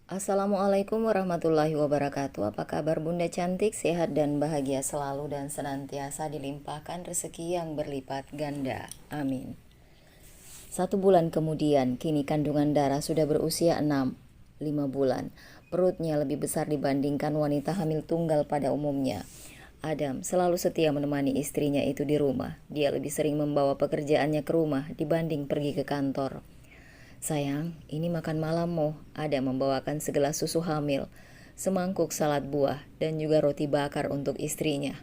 Assalamualaikum warahmatullahi wabarakatuh. Apa kabar Bunda cantik, sehat dan bahagia selalu dan senantiasa dilimpahkan rezeki yang berlipat ganda. Amin. 1 bulan kemudian, kini kandungan Dara sudah berusia 5 bulan. Perutnya lebih besar dibandingkan wanita hamil tunggal pada umumnya. Adam selalu setia menemani istrinya itu di rumah. Dia lebih sering membawa pekerjaannya ke rumah dibanding pergi ke kantor. Sayang, ini makan malammu. Ada membawakan segelas susu hamil, semangkuk salad buah, dan juga roti bakar untuk istrinya.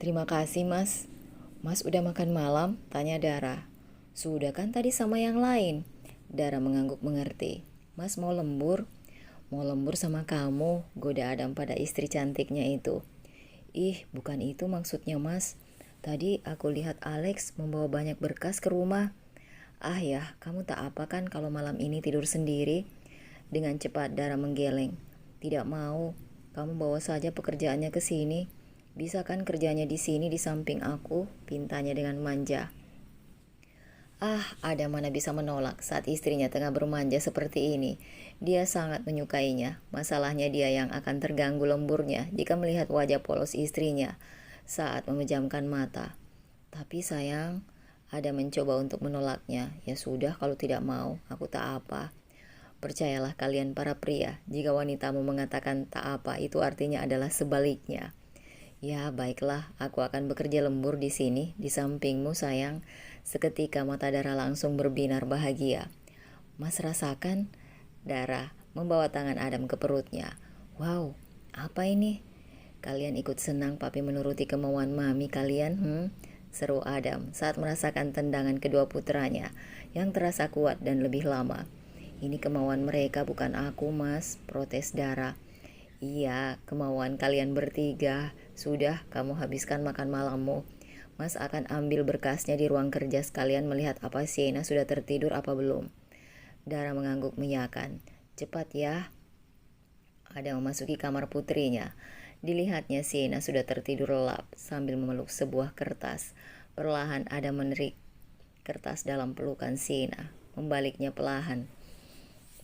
Terima kasih, Mas. Mas udah makan malam? Tanya Dara. Sudah kan tadi sama yang lain. Dara mengangguk mengerti. Mas mau lembur? Mau lembur sama kamu, goda Adam pada istri cantiknya itu. Ih, bukan itu maksudnya, Mas. Tadi aku lihat Alex membawa banyak berkas ke rumah. Ah ya, kamu tak apa kan kalau malam ini tidur sendiri? Dengan cepat Dara menggeleng. Tidak mau, kamu bawa saja pekerjaannya ke sini. Bisa kan kerjanya di sini di samping aku? Pintanya dengan manja. Ada mana bisa menolak saat istrinya tengah bermanja seperti ini. Dia sangat menyukainya. Masalahnya dia yang akan terganggu lemburnya jika melihat wajah polos istrinya saat memejamkan mata. Tapi sayang, ada mencoba untuk menolaknya. Ya sudah, kalau tidak mau, aku tak apa. Percayalah kalian para pria, jika wanitamu mengatakan tak apa, itu artinya adalah sebaliknya. Ya, baiklah, aku akan bekerja lembur di sini, di sampingmu sayang. Seketika mata Dara langsung berbinar bahagia. Mas rasakan? Dara membawa tangan Adam ke perutnya. Wow, apa ini? Kalian ikut senang papi menuruti kemauan mami kalian, seru Adam saat merasakan tendangan kedua putranya yang terasa kuat dan lebih lama. Ini kemauan mereka bukan aku, Mas, protes Dara. Iya, kemauan kalian bertiga. Sudah, kamu habiskan makan malammu. Mas akan ambil berkasnya di ruang kerja sekalian melihat apa Sienna sudah tertidur apa belum. Dara mengangguk mengiyakan. Cepat ya. Ada memasuki kamar putrinya. Dilihatnya Sienna sudah tertidur lelap sambil memeluk sebuah kertas. Perlahan ada menerik kertas dalam pelukan Sienna. Membaliknya perlahan.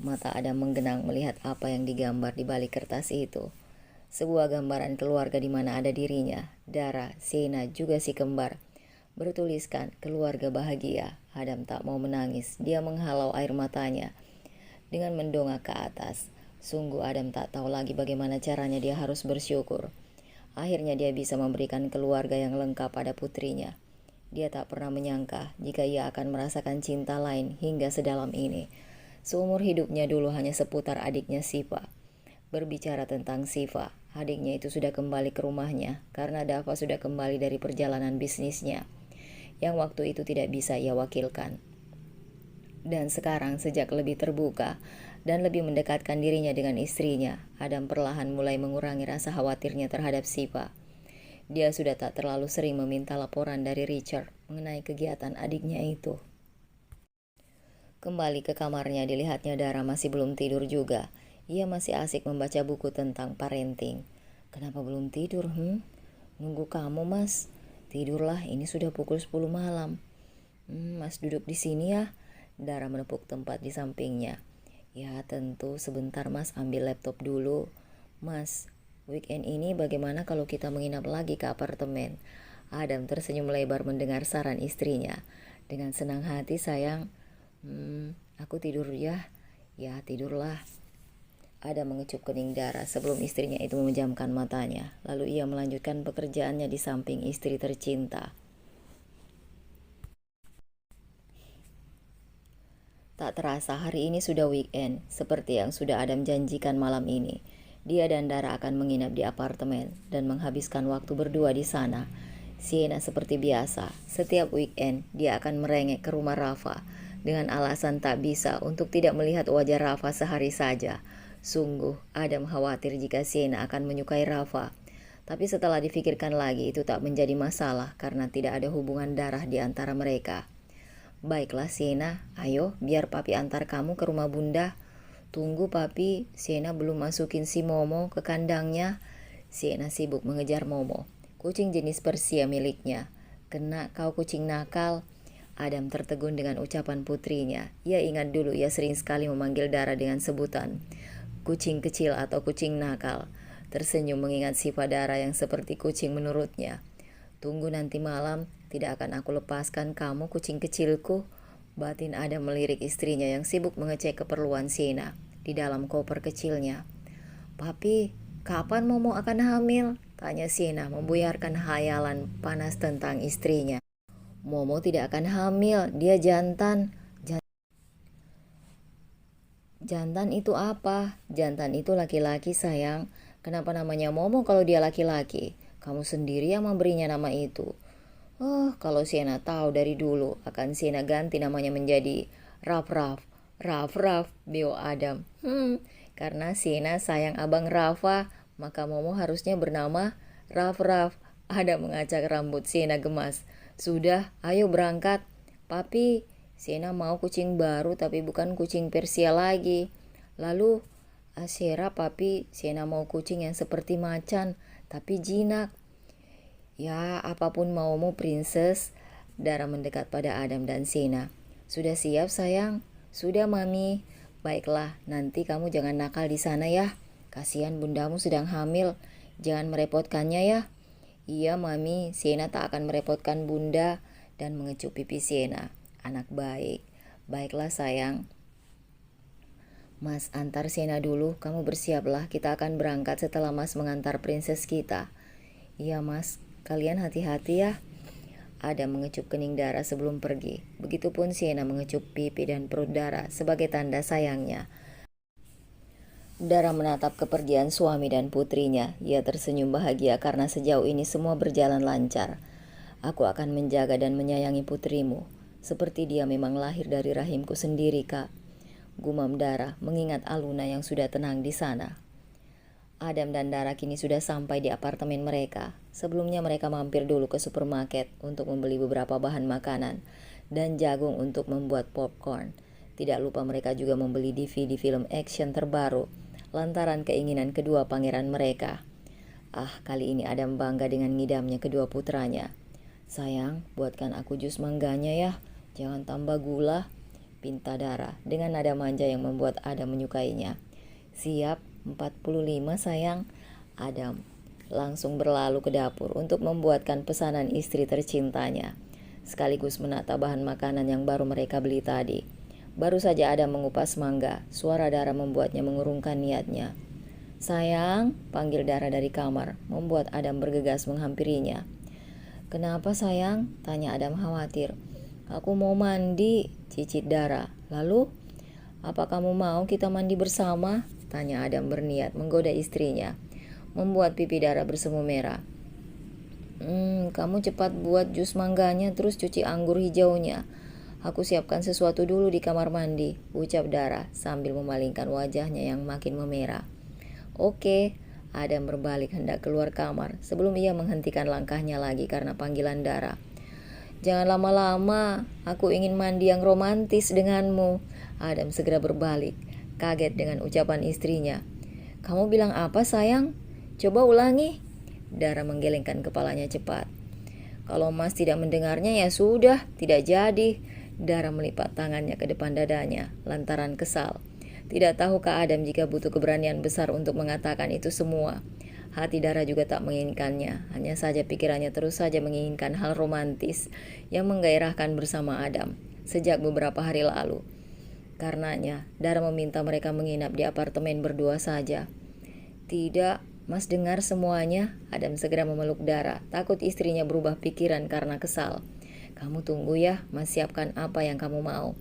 Mata Adam menggenang melihat apa yang digambar di balik kertas itu. Sebuah gambaran keluarga di mana ada dirinya, Dara, Sienna, juga si kembar. Bertuliskan keluarga bahagia. Adam tak mau menangis. Dia menghalau air matanya dengan mendongak ke atas. Sungguh Adam tak tahu lagi bagaimana caranya dia harus bersyukur. Akhirnya dia bisa memberikan keluarga yang lengkap pada putrinya. Dia tak pernah menyangka jika ia akan merasakan cinta lain hingga sedalam ini. Seumur hidupnya dulu hanya seputar adiknya Siva. Berbicara tentang Siva, adiknya itu sudah kembali ke rumahnya karena Dava sudah kembali dari perjalanan bisnisnya yang waktu itu tidak bisa ia wakilkan. Dan sekarang sejak lebih terbuka dan lebih mendekatkan dirinya dengan istrinya, Adam perlahan mulai mengurangi rasa khawatirnya terhadap Siva. Dia sudah tak terlalu sering meminta laporan dari Richard mengenai kegiatan adiknya itu. Kembali ke kamarnya, dilihatnya Dara masih belum tidur juga. Ia masih asik membaca buku tentang parenting. Kenapa belum tidur, Nunggu kamu, Mas. Tidurlah, ini sudah pukul 10 malam. Mas duduk di sini ya. Dara menepuk tempat di sampingnya. Ya tentu, sebentar Mas, ambil laptop dulu. Mas, weekend ini bagaimana kalau kita menginap lagi ke apartemen? Adam tersenyum lebar mendengar saran istrinya. Dengan senang hati sayang. Aku tidur ya. Ya tidurlah. Ada mengecup kening Dara sebelum istrinya itu memejamkan matanya. Lalu ia melanjutkan pekerjaannya di samping istri tercinta. Tak terasa hari ini sudah weekend, seperti yang sudah Adam janjikan malam ini. Dia dan Dara akan menginap di apartemen dan menghabiskan waktu berdua di sana. Sienna seperti biasa, setiap weekend dia akan merengek ke rumah Rafa dengan alasan tak bisa untuk tidak melihat wajah Rafa sehari saja. Sungguh, Adam khawatir jika Sienna akan menyukai Rafa. Tapi setelah difikirkan lagi, itu tak menjadi masalah karena tidak ada hubungan darah di antara mereka. Baiklah Sienna, ayo biar papi antar kamu ke rumah bunda. Tunggu papi, Sienna belum masukin si Momo ke kandangnya. Sienna sibuk mengejar Momo, kucing jenis Persia miliknya. Kena kau kucing nakal. Adam tertegun dengan ucapan putrinya. Ia ingat dulu ia sering sekali memanggil Dara dengan sebutan kucing kecil atau kucing nakal. Tersenyum mengingat sifat Dara yang seperti kucing menurutnya. Tunggu nanti malam, tidak akan aku lepaskan kamu kucing kecilku. Batin Adam melirik istrinya yang sibuk mengecek keperluan Siena di dalam koper kecilnya. Papi, kapan Momo akan hamil? Tanya Siena membuyarkan hayalan panas tentang istrinya. Momo tidak akan hamil, dia jantan. Jantan itu apa? Jantan itu laki-laki sayang. Kenapa namanya Momo kalau dia laki-laki? Kamu sendiri yang memberinya nama itu. Oh, kalau Siena tahu dari dulu, akan Siena ganti namanya menjadi Raf Raf. Raf Raf, Bio Adam. Karena Siena sayang abang Rafa, maka Momo harusnya bernama Raf Raf. Adam mengacak rambut Siena gemas. Sudah, ayo berangkat. Papi, Siena mau kucing baru tapi bukan kucing Persia lagi. Lalu, Asyera papi, Siena mau kucing yang seperti macan, tapi jinak. Ya, apapun maumu princess. Dara mendekat pada Adam dan Siena. Sudah siap sayang? Sudah mami. Baiklah, nanti kamu jangan nakal di sana ya. Kasihan bundamu sedang hamil. Jangan merepotkannya ya. Iya mami, Siena tak akan merepotkan bunda. Dan mengecup pipi Siena. Anak baik. Baiklah sayang. Mas antar Siena dulu, kamu bersiaplah, kita akan berangkat setelah Mas mengantar princess kita. Iya Mas, kalian hati-hati ya. Adam mengecup kening Dara sebelum pergi. Begitupun Siena mengecup pipi dan perut Dara sebagai tanda sayangnya. Dara menatap kepergian suami dan putrinya. Ia tersenyum bahagia karena sejauh ini semua berjalan lancar. Aku akan menjaga dan menyayangi putrimu, seperti dia memang lahir dari rahimku sendiri, Kak. Gumam Dara mengingat Aluna yang sudah tenang di sana. Adam dan Dara kini sudah sampai di apartemen mereka. Sebelumnya mereka mampir dulu ke supermarket untuk membeli beberapa bahan makanan dan jagung untuk membuat popcorn. Tidak lupa mereka juga membeli DVD film action terbaru lantaran keinginan kedua pangeran mereka. Kali ini Adam bangga dengan ngidamnya kedua putranya. Sayang, buatkan aku jus mangganya ya. Jangan tambah gula, pinta Dara dengan nada manja yang membuat Adam menyukainya. Siap, 45 sayang. Adam langsung berlalu ke dapur untuk membuatkan pesanan istri tercintanya, sekaligus menata bahan makanan yang baru mereka beli tadi. Baru saja Adam mengupas mangga, suara Dara membuatnya mengurungkan niatnya. Sayang, panggil Dara dari kamar, membuat Adam bergegas menghampirinya. Kenapa sayang? Tanya Adam khawatir. Aku mau mandi, cicit Dara. Lalu, apa kamu mau kita mandi bersama? Tanya Adam berniat menggoda istrinya, membuat pipi Dara bersemu merah. Kamu cepat buat jus mangganya terus cuci anggur hijaunya. Aku siapkan sesuatu dulu di kamar mandi, ucap Dara sambil memalingkan wajahnya yang makin memerah. Oke, Adam berbalik hendak keluar kamar sebelum ia menghentikan langkahnya lagi karena panggilan Dara. Jangan lama-lama, aku ingin mandi yang romantis denganmu. Adam segera berbalik, kaget dengan ucapan istrinya. Kamu bilang apa sayang? Coba ulangi. Dara menggelengkan kepalanya cepat. Kalau Mas tidak mendengarnya ya sudah, tidak jadi. Dara melipat tangannya ke depan dadanya, lantaran kesal. Tidak tahukah Adam jika butuh keberanian besar untuk mengatakan itu semua? Hati Dara juga tak menginginkannya, hanya saja pikirannya terus saja menginginkan hal romantis yang menggairahkan bersama Adam sejak beberapa hari lalu. Karenanya, Dara meminta mereka menginap di apartemen berdua saja. Tidak, Mas dengar semuanya. Adam segera memeluk Dara, takut istrinya berubah pikiran karena kesal. Kamu tunggu ya, Mas siapkan apa yang kamu mau.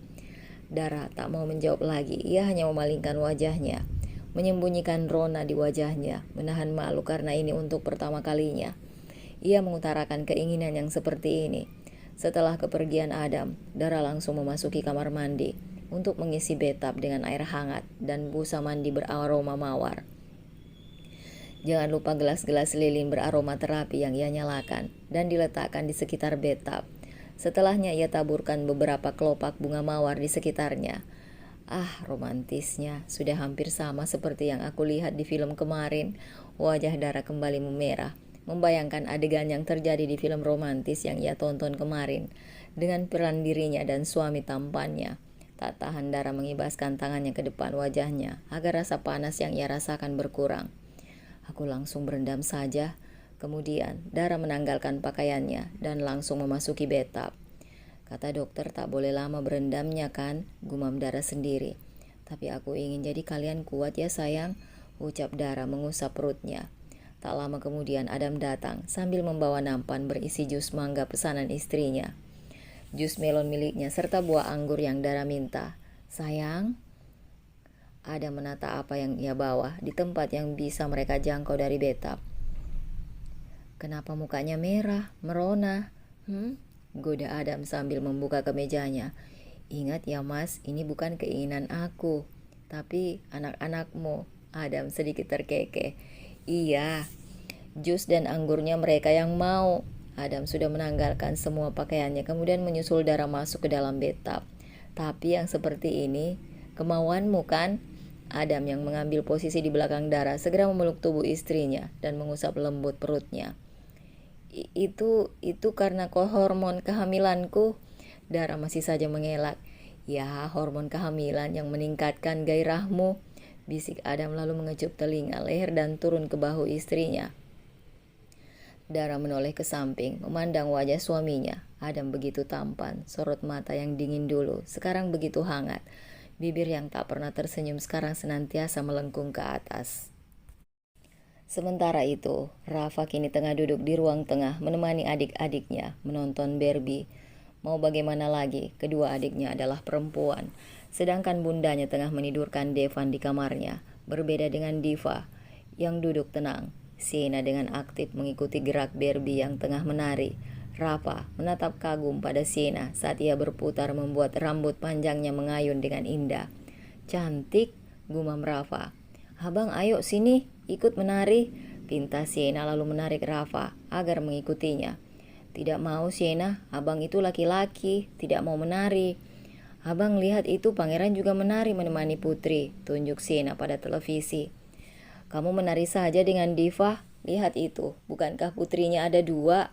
Dara tak mau menjawab lagi, ia hanya memalingkan wajahnya, menyembunyikan rona di wajahnya, menahan malu karena ini untuk pertama kalinya. Ia mengutarakan keinginan yang seperti ini. Setelah kepergian Adam, Dara langsung memasuki kamar mandi untuk mengisi bathtub dengan air hangat dan busa mandi beraroma mawar. Jangan lupa gelas-gelas lilin beraroma terapi yang ia nyalakan dan diletakkan di sekitar bathtub. Setelahnya ia taburkan beberapa kelopak bunga mawar di sekitarnya. Romantisnya, sudah hampir sama seperti yang aku lihat di film kemarin. Wajah Dara kembali memerah, membayangkan adegan yang terjadi di film romantis yang ia tonton kemarin, dengan peran dirinya dan suami tampannya. Tak tahan Dara mengibaskan tangannya ke depan wajahnya agar rasa panas yang ia rasakan berkurang. Aku langsung berendam saja. Kemudian Dara menanggalkan pakaiannya dan langsung memasuki bathtub. Kata dokter tak boleh lama berendamnya kan, gumam Dara sendiri. Tapi aku ingin jadi kalian kuat ya sayang, ucap Dara mengusap perutnya. Tak lama kemudian Adam datang sambil membawa nampan berisi jus mangga pesanan istrinya. Jus melon miliknya serta buah anggur yang Dara minta. Sayang, Adam menata apa yang ia bawa di tempat yang bisa mereka jangkau dari bathtub. Kenapa mukanya merah, merona? Goda Adam sambil membuka kemejanya. Ingat ya mas, ini bukan keinginan aku, tapi anak-anakmu. Adam sedikit terkekeh. Iya, jus dan anggurnya mereka yang mau. Adam sudah menanggalkan semua pakaiannya, kemudian menyusul Dara masuk ke dalam bathtub. Tapi yang seperti ini, kemauanmu kan? Adam yang mengambil posisi di belakang Dara segera memeluk tubuh istrinya dan mengusap lembut perutnya. Itu karena hormon kehamilanku. Dara masih saja mengelak. Ya, hormon kehamilan yang meningkatkan gairahmu, bisik Adam lalu mengecup telinga, leher dan turun ke bahu istrinya. Dara menoleh ke samping, memandang wajah suaminya. Adam begitu tampan, sorot mata yang dingin dulu, sekarang begitu hangat. Bibir yang tak pernah tersenyum sekarang senantiasa melengkung ke atas. Sementara itu, Rafa kini tengah duduk di ruang tengah menemani adik-adiknya menonton Barbie. Mau bagaimana lagi, kedua adiknya adalah perempuan. Sedangkan bundanya tengah menidurkan Devan di kamarnya. Berbeda dengan Diva yang duduk tenang. Sienna dengan aktif mengikuti gerak Barbie yang tengah menari. Rafa menatap kagum pada Sienna saat ia berputar membuat rambut panjangnya mengayun dengan indah. Cantik, gumam Rafa. Abang ayo sini, ikut menari, pinta Sienna lalu menarik Rafa agar mengikutinya. Tidak mau Sienna, abang itu laki-laki, tidak mau menari. Abang lihat itu pangeran juga menari menemani putri, tunjuk Sienna pada televisi. Kamu menari saja dengan Diva, lihat itu, bukankah putrinya ada 2?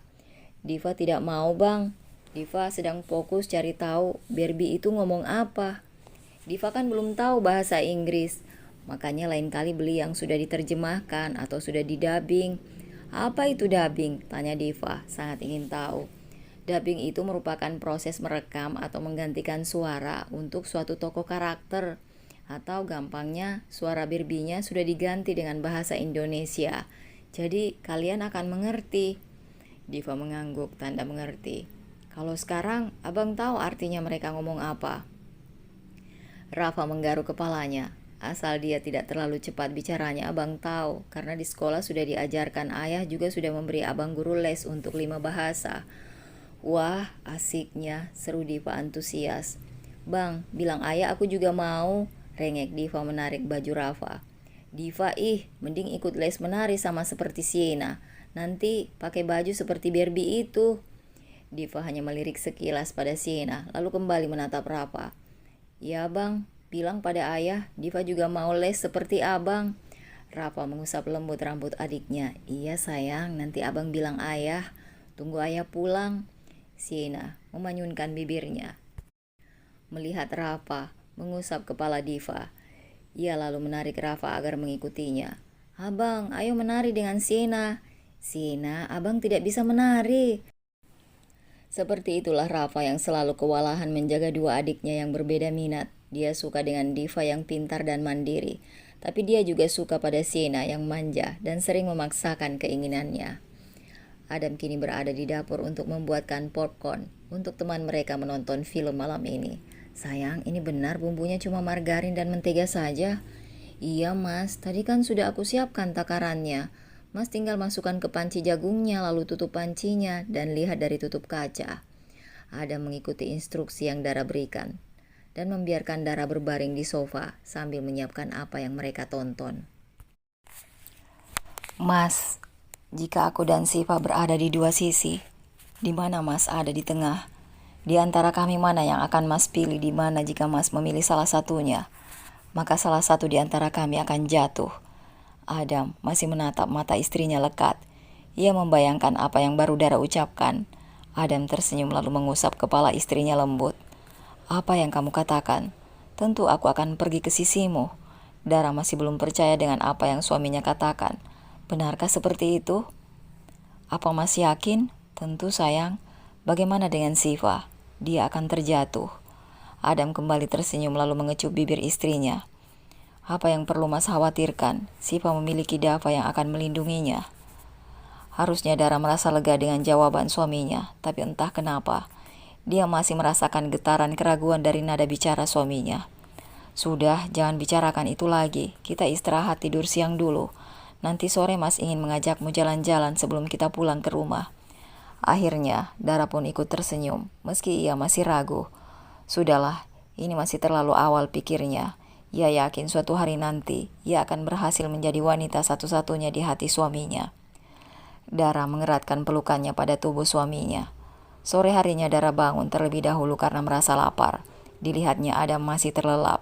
Diva tidak mau bang, Diva sedang fokus cari tahu Barbie itu ngomong apa. Diva kan belum tahu bahasa Inggris, makanya lain kali beli yang sudah diterjemahkan atau sudah didubbing. Apa itu dubbing? Tanya Diva, sangat ingin tahu. Dubbing itu merupakan proses merekam atau menggantikan suara untuk suatu tokoh karakter. Atau gampangnya, suara Barbie-nya sudah diganti dengan bahasa Indonesia. Jadi kalian akan mengerti. Diva mengangguk, tanda mengerti. Kalau sekarang, abang tahu artinya mereka ngomong apa? Rafa menggaruk kepalanya. Asal dia tidak terlalu cepat bicaranya, abang tahu. Karena di sekolah sudah diajarkan, ayah juga sudah memberi abang guru les untuk 5 bahasa. Wah, asiknya, seru Diva antusias. Bang, bilang ayah aku juga mau. Rengek Diva menarik baju Rafa. Diva mending ikut les menari sama seperti Sienna. Nanti pakai baju seperti Barbie itu. Diva hanya melirik sekilas pada Sienna, lalu kembali menatap Rafa. Ya bang, bilang pada ayah, Diva juga mau les seperti abang. Rafa mengusap lembut rambut adiknya. Iya sayang, nanti abang bilang ayah. Tunggu ayah pulang. Sienna memanyunkan bibirnya. Melihat Rafa mengusap kepala Diva, ia lalu menarik Rafa agar mengikutinya. Abang, ayo menari dengan Sienna. Sienna, abang tidak bisa menari. Seperti itulah Rafa yang selalu kewalahan menjaga 2 adiknya yang berbeda minat. Dia suka dengan Diva yang pintar dan mandiri, tapi dia juga suka pada Sienna yang manja dan sering memaksakan keinginannya. Adam kini berada di dapur untuk membuatkan popcorn untuk teman mereka menonton film malam ini. Sayang, ini benar bumbunya cuma margarin dan mentega saja? Iya mas, tadi kan sudah aku siapkan takarannya. Mas tinggal masukkan ke panci jagungnya lalu tutup pancinya dan lihat dari tutup kaca. Adam mengikuti instruksi yang Dara berikan dan membiarkan Dara berbaring di sofa sambil menyiapkan apa yang mereka tonton. Mas, jika aku dan Siva berada di 2 sisi, di mana Mas ada di tengah? Di antara kami mana yang akan Mas pilih di mana jika Mas memilih salah satunya? Maka salah satu di antara kami akan jatuh. Adam masih menatap mata istrinya lekat. Ia membayangkan apa yang baru Dara ucapkan. Adam tersenyum lalu mengusap kepala istrinya lembut. Apa yang kamu katakan? Tentu aku akan pergi ke sisimu. Dara masih belum percaya dengan apa yang suaminya katakan. Benarkah seperti itu? Apa masih yakin? Tentu sayang. Bagaimana dengan Siva? Dia akan terjatuh. Adam kembali tersenyum lalu mengecup bibir istrinya. Apa yang perlu Mas khawatirkan? Siva memiliki Dava yang akan melindunginya. Harusnya Dara merasa lega dengan jawaban suaminya, tapi entah kenapa, dia masih merasakan getaran keraguan dari nada bicara suaminya. Sudah, jangan bicarakan itu lagi. Kita istirahat tidur siang dulu. Nanti sore Mas ingin mengajakmu jalan-jalan sebelum kita pulang ke rumah. Akhirnya, Dara pun ikut tersenyum, meski ia masih ragu. Sudahlah, ini masih terlalu awal pikirnya. Ia yakin suatu hari nanti, ia akan berhasil menjadi wanita satu-satunya di hati suaminya. Dara mengeratkan pelukannya pada tubuh suaminya. Sore harinya Dara bangun terlebih dahulu karena merasa lapar. Dilihatnya Adam masih terlelap.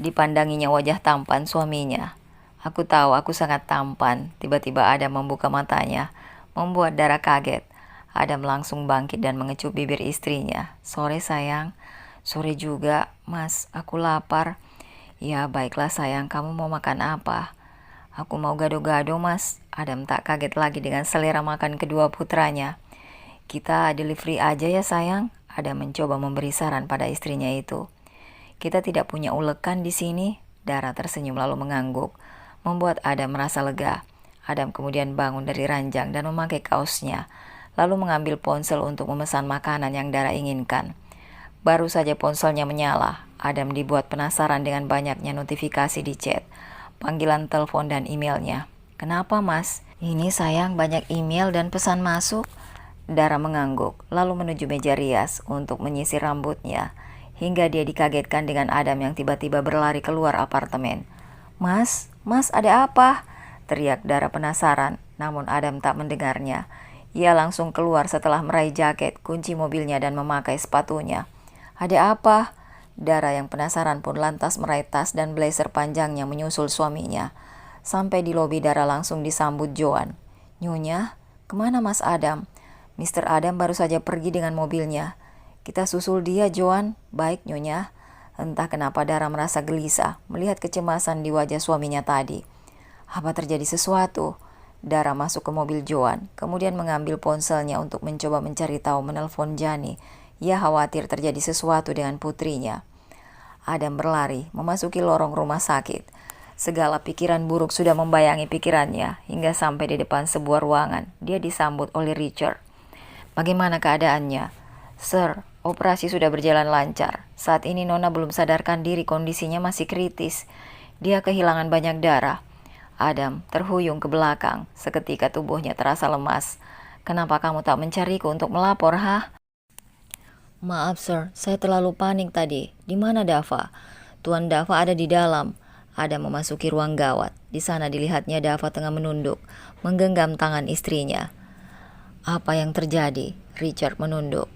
Dipandanginya wajah tampan suaminya. Aku tahu aku sangat tampan. Tiba-tiba Adam membuka matanya, membuat Dara kaget. Adam langsung bangkit dan mengecup bibir istrinya. Sore sayang. Sore juga, Mas. Aku lapar. Ya baiklah sayang, kamu mau makan apa? Aku mau gado-gado Mas. Adam tak kaget lagi dengan selera makan kedua putranya. Kita delivery aja ya sayang. Adam mencoba memberi saran pada istrinya itu. Kita tidak punya ulekan di sini. Dara tersenyum lalu mengangguk, membuat Adam merasa lega. Adam kemudian bangun dari ranjang dan memakai kaosnya, lalu mengambil ponsel untuk memesan makanan yang Dara inginkan. Baru saja ponselnya menyala, Adam dibuat penasaran dengan banyaknya notifikasi di chat, panggilan telepon dan emailnya. Kenapa Mas? Ini sayang banyak email dan pesan masuk. Dara mengangguk, lalu menuju meja rias untuk menyisir rambutnya, hingga dia dikagetkan dengan Adam yang tiba-tiba berlari keluar apartemen. Mas ada apa? Teriak Dara penasaran, namun Adam tak mendengarnya. Ia langsung keluar setelah meraih jaket, kunci mobilnya dan memakai sepatunya. Ada apa? Dara yang penasaran pun lantas meraih tas dan blazer panjangnya menyusul suaminya. Sampai di lobi Dara langsung disambut Joan. Nyonya, kemana Mas Adam? Mr. Adam baru saja pergi dengan mobilnya. Kita susul dia, Joan. Baik, Nyonya. Entah kenapa Dara merasa gelisah melihat kecemasan di wajah suaminya tadi. Apa terjadi sesuatu? Dara masuk ke mobil Joan, kemudian mengambil ponselnya untuk mencoba mencari tahu menelpon Jani. Ia khawatir terjadi sesuatu dengan putrinya. Adam berlari memasuki lorong rumah sakit. Segala pikiran buruk sudah membayangi pikirannya hingga sampai di depan sebuah ruangan. Dia disambut oleh Richard. Bagaimana keadaannya? Sir, operasi sudah berjalan lancar. Saat ini Nona belum sadarkan diri, kondisinya masih kritis. Dia kehilangan banyak darah. Adam terhuyung ke belakang. Seketika tubuhnya terasa lemas. Kenapa kamu tak mencariku untuk melapor, ha? Maaf, Sir. Saya terlalu panik tadi. Di mana Dava? Tuan Dava ada di dalam. Adam memasuki ruang gawat. Di sana dilihatnya Dava tengah menunduk, menggenggam tangan istrinya. Apa yang terjadi? Richard menunduk.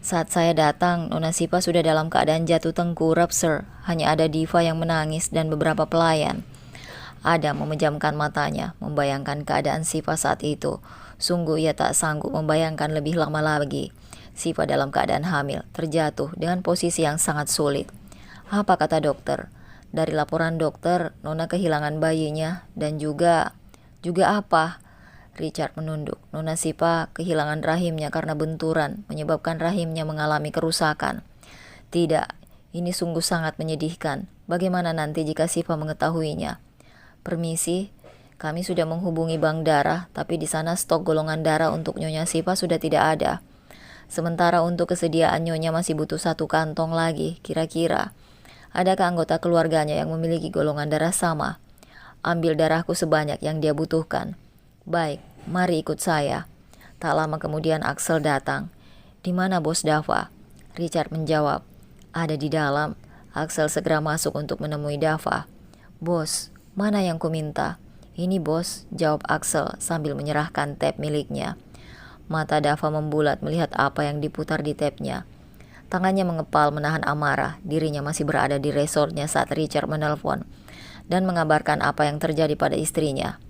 Saat saya datang, Nona Sipa sudah dalam keadaan jatuh tengkurap, Sir. Hanya ada Diva yang menangis dan beberapa pelayan. Adam memejamkan matanya, membayangkan keadaan Sipa saat itu. Sungguh ia tak sanggup membayangkan lebih lama lagi. Sipa dalam keadaan hamil, terjatuh dengan posisi yang sangat sulit. Apa kata dokter? Dari laporan dokter, Nona kehilangan bayinya dan juga apa? Richard menunduk. Nona Sipa kehilangan rahimnya karena benturan, menyebabkan rahimnya mengalami kerusakan. Tidak, ini sungguh sangat menyedihkan. Bagaimana nanti jika Sipa mengetahuinya? Permisi, kami sudah menghubungi bank darah, tapi di sana stok golongan darah untuk Nyonya Sipa sudah tidak ada. Sementara untuk kesediaan Nyonya masih butuh 1 kantong lagi, kira-kira. Adakah anggota keluarganya yang memiliki golongan darah sama? Ambil darahku sebanyak yang dia butuhkan. Baik, mari ikut saya. Tak lama kemudian Axel datang. Di mana Bos Dava? Richard menjawab. Ada di dalam. Axel segera masuk untuk menemui Dava. Bos, mana yang kuminta? Ini bos, jawab Axel sambil menyerahkan tab miliknya. Mata Dava membulat melihat apa yang diputar di tabnya. Tangannya mengepal menahan amarah. Dirinya masih berada di resortnya saat Richard menelpon dan mengabarkan apa yang terjadi pada istrinya.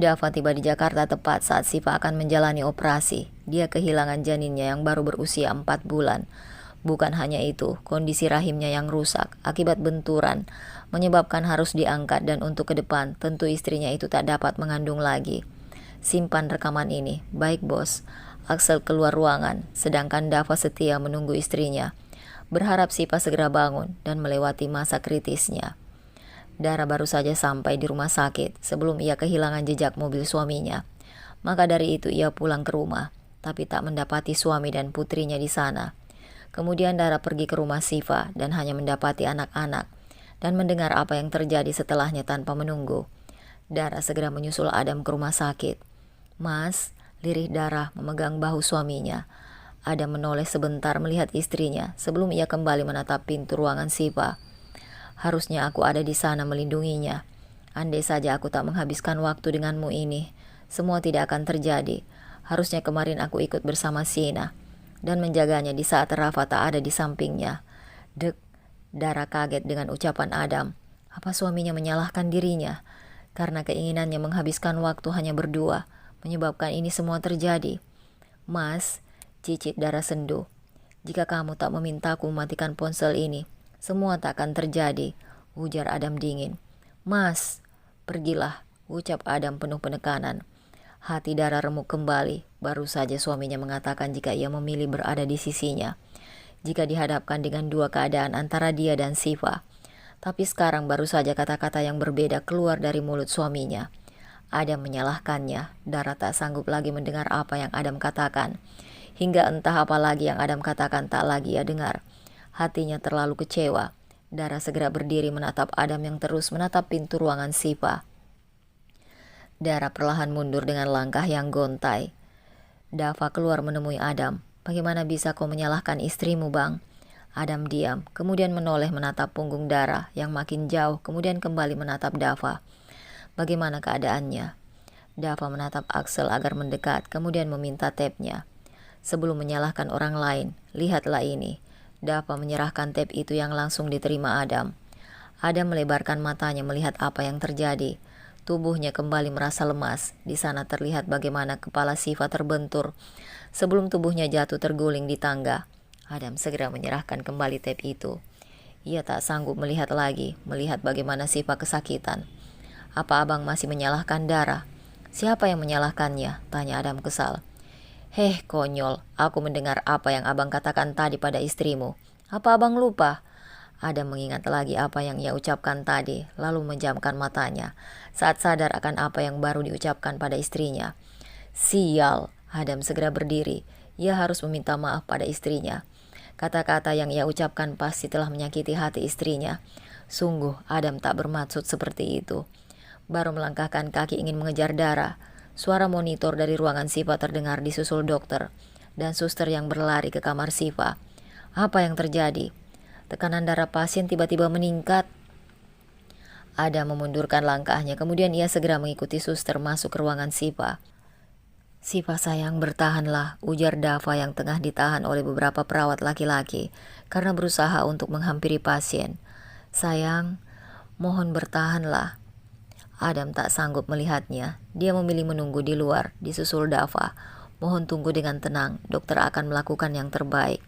Dava tiba di Jakarta tepat saat Siva akan menjalani operasi. Dia kehilangan janinnya yang baru berusia 4 bulan. Bukan hanya itu, kondisi rahimnya yang rusak akibat benturan menyebabkan harus diangkat dan untuk ke depan tentu istrinya itu tak dapat mengandung lagi. Simpan rekaman ini. Baik bos. Axel keluar ruangan, sedangkan Dava setia menunggu istrinya. Berharap Siva segera bangun dan melewati masa kritisnya. Dara baru saja sampai di rumah sakit sebelum ia kehilangan jejak mobil suaminya. Maka dari itu ia pulang ke rumah, tapi tak mendapati suami dan putrinya di sana. Kemudian Dara pergi ke rumah Siva dan hanya mendapati anak-anak dan mendengar apa yang terjadi setelahnya tanpa menunggu. Dara segera menyusul Adam ke rumah sakit. Mas, lirih Dara memegang bahu suaminya. Adam menoleh sebentar melihat istrinya sebelum ia kembali menatap pintu ruangan Siva. Harusnya aku ada di sana melindunginya. Andai saja aku tak menghabiskan waktu denganmu ini, semua tidak akan terjadi. Harusnya kemarin aku ikut bersama Sina dan menjaganya di saat Rafa tak ada di sampingnya. Dek, Dara kaget dengan ucapan Adam. Apa suaminya menyalahkan dirinya? Karena keinginannya menghabiskan waktu hanya berdua, menyebabkan ini semua terjadi. Mas, cicit Dara sendu. Jika kamu tak memintaku mematikan ponsel ini, semua tak akan terjadi, ujar Adam dingin. Mas, pergilah, ucap Adam penuh penekanan. Hati Dara remuk kembali, baru saja suaminya mengatakan jika ia memilih berada di sisinya. Jika dihadapkan dengan dua keadaan antara dia dan Siva. Tapi sekarang baru saja kata-kata yang berbeda keluar dari mulut suaminya. Adam menyalahkannya, Dara tak sanggup lagi mendengar apa yang Adam katakan. Hingga entah apa lagi yang Adam katakan tak lagi ia dengar. Hatinya terlalu kecewa. Dara segera berdiri menatap Adam yang terus menatap pintu ruangan Siva. Dara perlahan mundur dengan langkah yang gontai. Dava keluar menemui Adam. Bagaimana bisa kau menyalahkan istrimu, Bang? Adam diam, kemudian menoleh menatap punggung Dara yang makin jauh, kemudian kembali menatap Dava. Bagaimana keadaannya? Dava menatap Axel agar mendekat, kemudian meminta tapnya. Sebelum menyalahkan orang lain, lihatlah ini. Dava menyerahkan tape itu yang langsung diterima Adam. Adam melebarkan matanya melihat apa yang terjadi. Tubuhnya kembali merasa lemas. Di sana terlihat bagaimana kepala Siva terbentur sebelum tubuhnya jatuh terguling di tangga. Adam segera menyerahkan kembali tape itu. Ia tak sanggup melihat lagi, melihat bagaimana Siva kesakitan. Apa abang masih menyalahkan Dara? Siapa yang menyalahkannya? Tanya Adam kesal. Heh konyol, aku mendengar apa yang abang katakan tadi pada istrimu. Apa abang lupa? Adam mengingat lagi apa yang ia ucapkan tadi, lalu menjamkan matanya saat sadar akan apa yang baru diucapkan pada istrinya. Sial, Adam segera berdiri. Ia harus meminta maaf pada istrinya. Kata-kata yang ia ucapkan pasti telah menyakiti hati istrinya. Sungguh, Adam tak bermaksud seperti itu. Baru melangkahkan kaki ingin mengejar Dara. Suara monitor dari ruangan Siva terdengar disusul dokter dan suster yang berlari ke kamar Siva. Apa yang terjadi? Tekanan darah pasien tiba-tiba meningkat. Adam memundurkan langkahnya, kemudian ia segera mengikuti suster masuk ke ruangan Siva. Siva sayang, bertahanlah, ujar Dava yang tengah ditahan oleh beberapa perawat laki-laki karena berusaha untuk menghampiri pasien. Sayang, mohon bertahanlah. Adam tak sanggup melihatnya. Dia memilih menunggu di luar, disusul Dava. Mohon tunggu dengan tenang, dokter akan melakukan yang terbaik.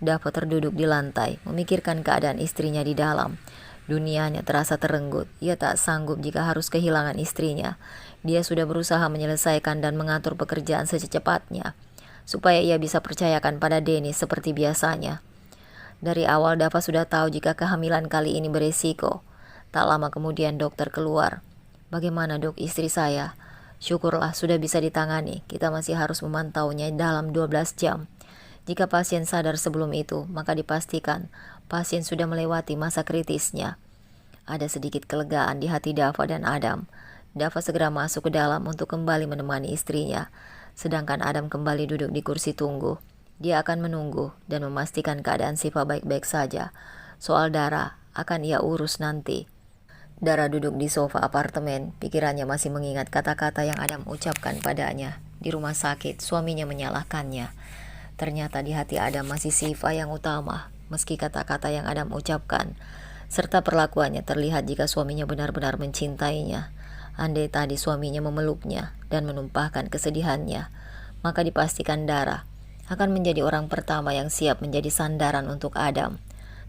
Dava terduduk di lantai, memikirkan keadaan istrinya di dalam. Dunianya terasa terenggut. Ia tak sanggup jika harus kehilangan istrinya. Dia sudah berusaha menyelesaikan dan mengatur pekerjaan secepatnya, supaya ia bisa percayakan pada Dennis seperti biasanya. Dari awal Dava sudah tahu jika kehamilan kali ini beresiko. Tak lama kemudian dokter keluar. Bagaimana dok istri saya? Syukurlah sudah bisa ditangani. Kita masih harus memantaunya dalam 12 jam. Jika pasien sadar sebelum itu, maka dipastikan pasien sudah melewati masa kritisnya. Ada sedikit kelegaan di hati Dava dan Adam. Dava segera masuk ke dalam untuk kembali menemani istrinya. Sedangkan Adam kembali duduk di kursi tunggu. Dia akan menunggu dan memastikan keadaan Siva baik-baik saja. Soal Dara akan ia urus nanti. Dara duduk di sofa apartemen, pikirannya masih mengingat kata-kata yang Adam ucapkan padanya. Di rumah sakit, suaminya menyalahkannya. Ternyata di hati Adam masih Siva yang utama, meski kata-kata yang Adam ucapkan, serta perlakuannya terlihat jika suaminya benar-benar mencintainya. Andai tadi suaminya memeluknya dan menumpahkan kesedihannya, maka dipastikan Dara akan menjadi orang pertama yang siap menjadi sandaran untuk Adam.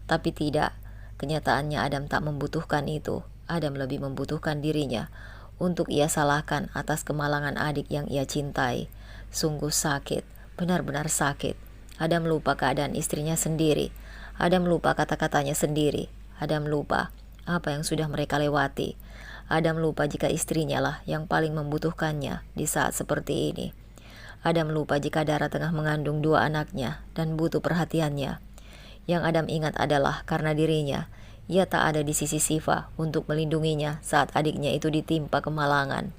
Tapi tidak, kenyataannya Adam tak membutuhkan itu. Adam lebih membutuhkan dirinya untuk ia salahkan atas kemalangan adik yang ia cintai. Sungguh sakit, benar-benar sakit. Adam lupa keadaan istrinya sendiri. Adam lupa kata-katanya sendiri. Adam lupa apa yang sudah mereka lewati. Adam lupa jika istrinya lah yang paling membutuhkannya di saat seperti ini. Adam lupa jika Dara tengah mengandung 2 anaknya dan butuh perhatiannya. Yang Adam ingat adalah karena dirinya, ia tak ada di sisi Siva untuk melindunginya saat adiknya itu ditimpa kemalangan.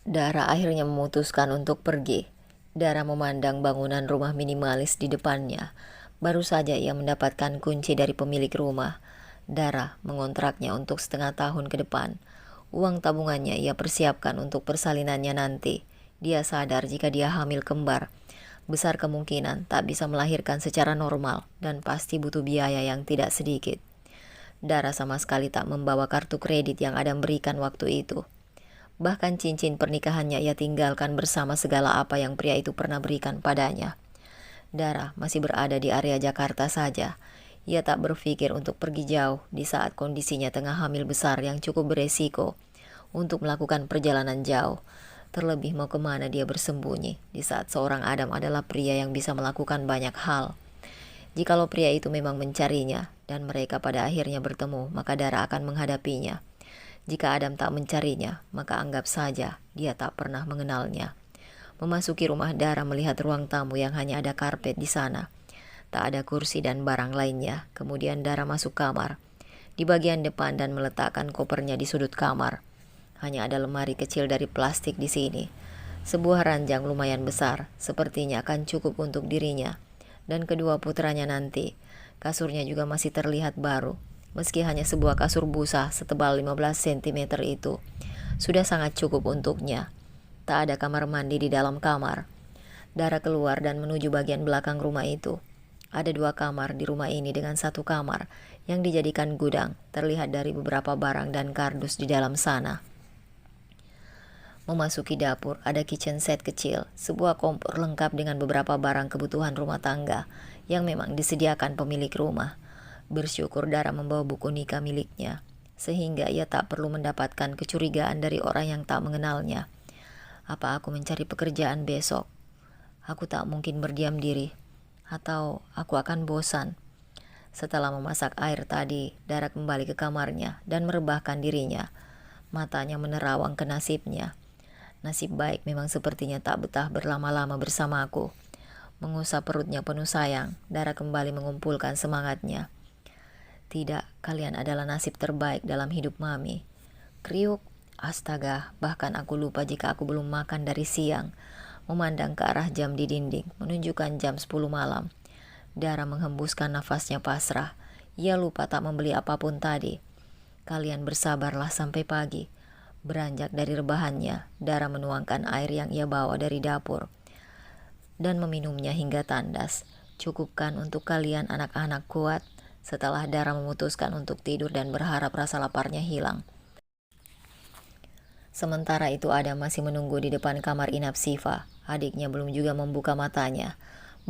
Dara akhirnya memutuskan untuk pergi. Dara memandang bangunan rumah minimalis di depannya. Baru saja ia mendapatkan kunci dari pemilik rumah. Dara mengontraknya untuk 1/2 tahun ke depan. Uang tabungannya ia persiapkan untuk persalinannya nanti. Dia sadar jika dia hamil kembar, besar kemungkinan tak bisa melahirkan secara normal dan pasti butuh biaya yang tidak sedikit. Dara sama sekali tak membawa kartu kredit yang Adam berikan waktu itu. Bahkan cincin pernikahannya ia tinggalkan bersama segala apa yang pria itu pernah berikan padanya. Dara masih berada di area Jakarta saja. Ia tak berpikir untuk pergi jauh di saat kondisinya tengah hamil besar yang cukup beresiko untuk melakukan perjalanan jauh. Terlebih mau kemana dia bersembunyi di saat seorang Adam adalah pria yang bisa melakukan banyak hal. Jikalau pria itu memang mencarinya dan mereka pada akhirnya bertemu, maka Dara akan menghadapinya. Jika Adam tak mencarinya, maka anggap saja dia tak pernah mengenalnya. Memasuki rumah, Dara melihat ruang tamu yang hanya ada karpet di sana. Tak ada kursi dan barang lainnya. Kemudian Dara masuk kamar di bagian depan dan meletakkan kopernya di sudut kamar. Hanya ada lemari kecil dari plastik di sini. Sebuah ranjang lumayan besar, sepertinya akan cukup untuk dirinya dan kedua putranya nanti. Kasurnya juga masih terlihat baru, meski hanya sebuah kasur busa setebal 15 cm itu sudah sangat cukup untuknya. Tak ada kamar mandi di dalam kamar. Dara keluar dan menuju bagian belakang rumah itu. Ada 2 kamar di rumah ini dengan 1 kamar yang dijadikan gudang, terlihat dari beberapa barang dan kardus di dalam sana. Memasuki dapur, ada kitchen set kecil, sebuah kompor lengkap dengan beberapa barang kebutuhan rumah tangga yang memang disediakan pemilik rumah. Bersyukur Dara membawa buku nikah miliknya, sehingga ia tak perlu mendapatkan kecurigaan dari orang yang tak mengenalnya. Apa aku mencari pekerjaan besok? Aku tak mungkin berdiam diri, atau aku akan bosan. Setelah memasak air tadi, Dara kembali ke kamarnya dan merebahkan dirinya. Matanya menerawang ke nasibnya. Nasib baik memang sepertinya tak betah berlama-lama bersamaku. Mengusap perutnya penuh sayang, Dara kembali mengumpulkan semangatnya. Tidak, kalian adalah nasib terbaik dalam hidup Mami. Kriuk. Astaga, bahkan aku lupa jika aku belum makan dari siang. Memandang ke arah jam di dinding, menunjukkan jam 10 malam. Dara menghembuskan nafasnya pasrah. Ia lupa tak membeli apapun tadi. Kalian bersabarlah sampai pagi. Beranjak dari rebahannya, Dara menuangkan air yang ia bawa dari dapur dan meminumnya hingga tandas. Cukupkan untuk kalian anak-anak kuat. Setelah Dara memutuskan untuk tidur dan berharap rasa laparnya hilang. Sementara itu Adam masih menunggu di depan kamar inap Siva. Adiknya belum juga membuka matanya.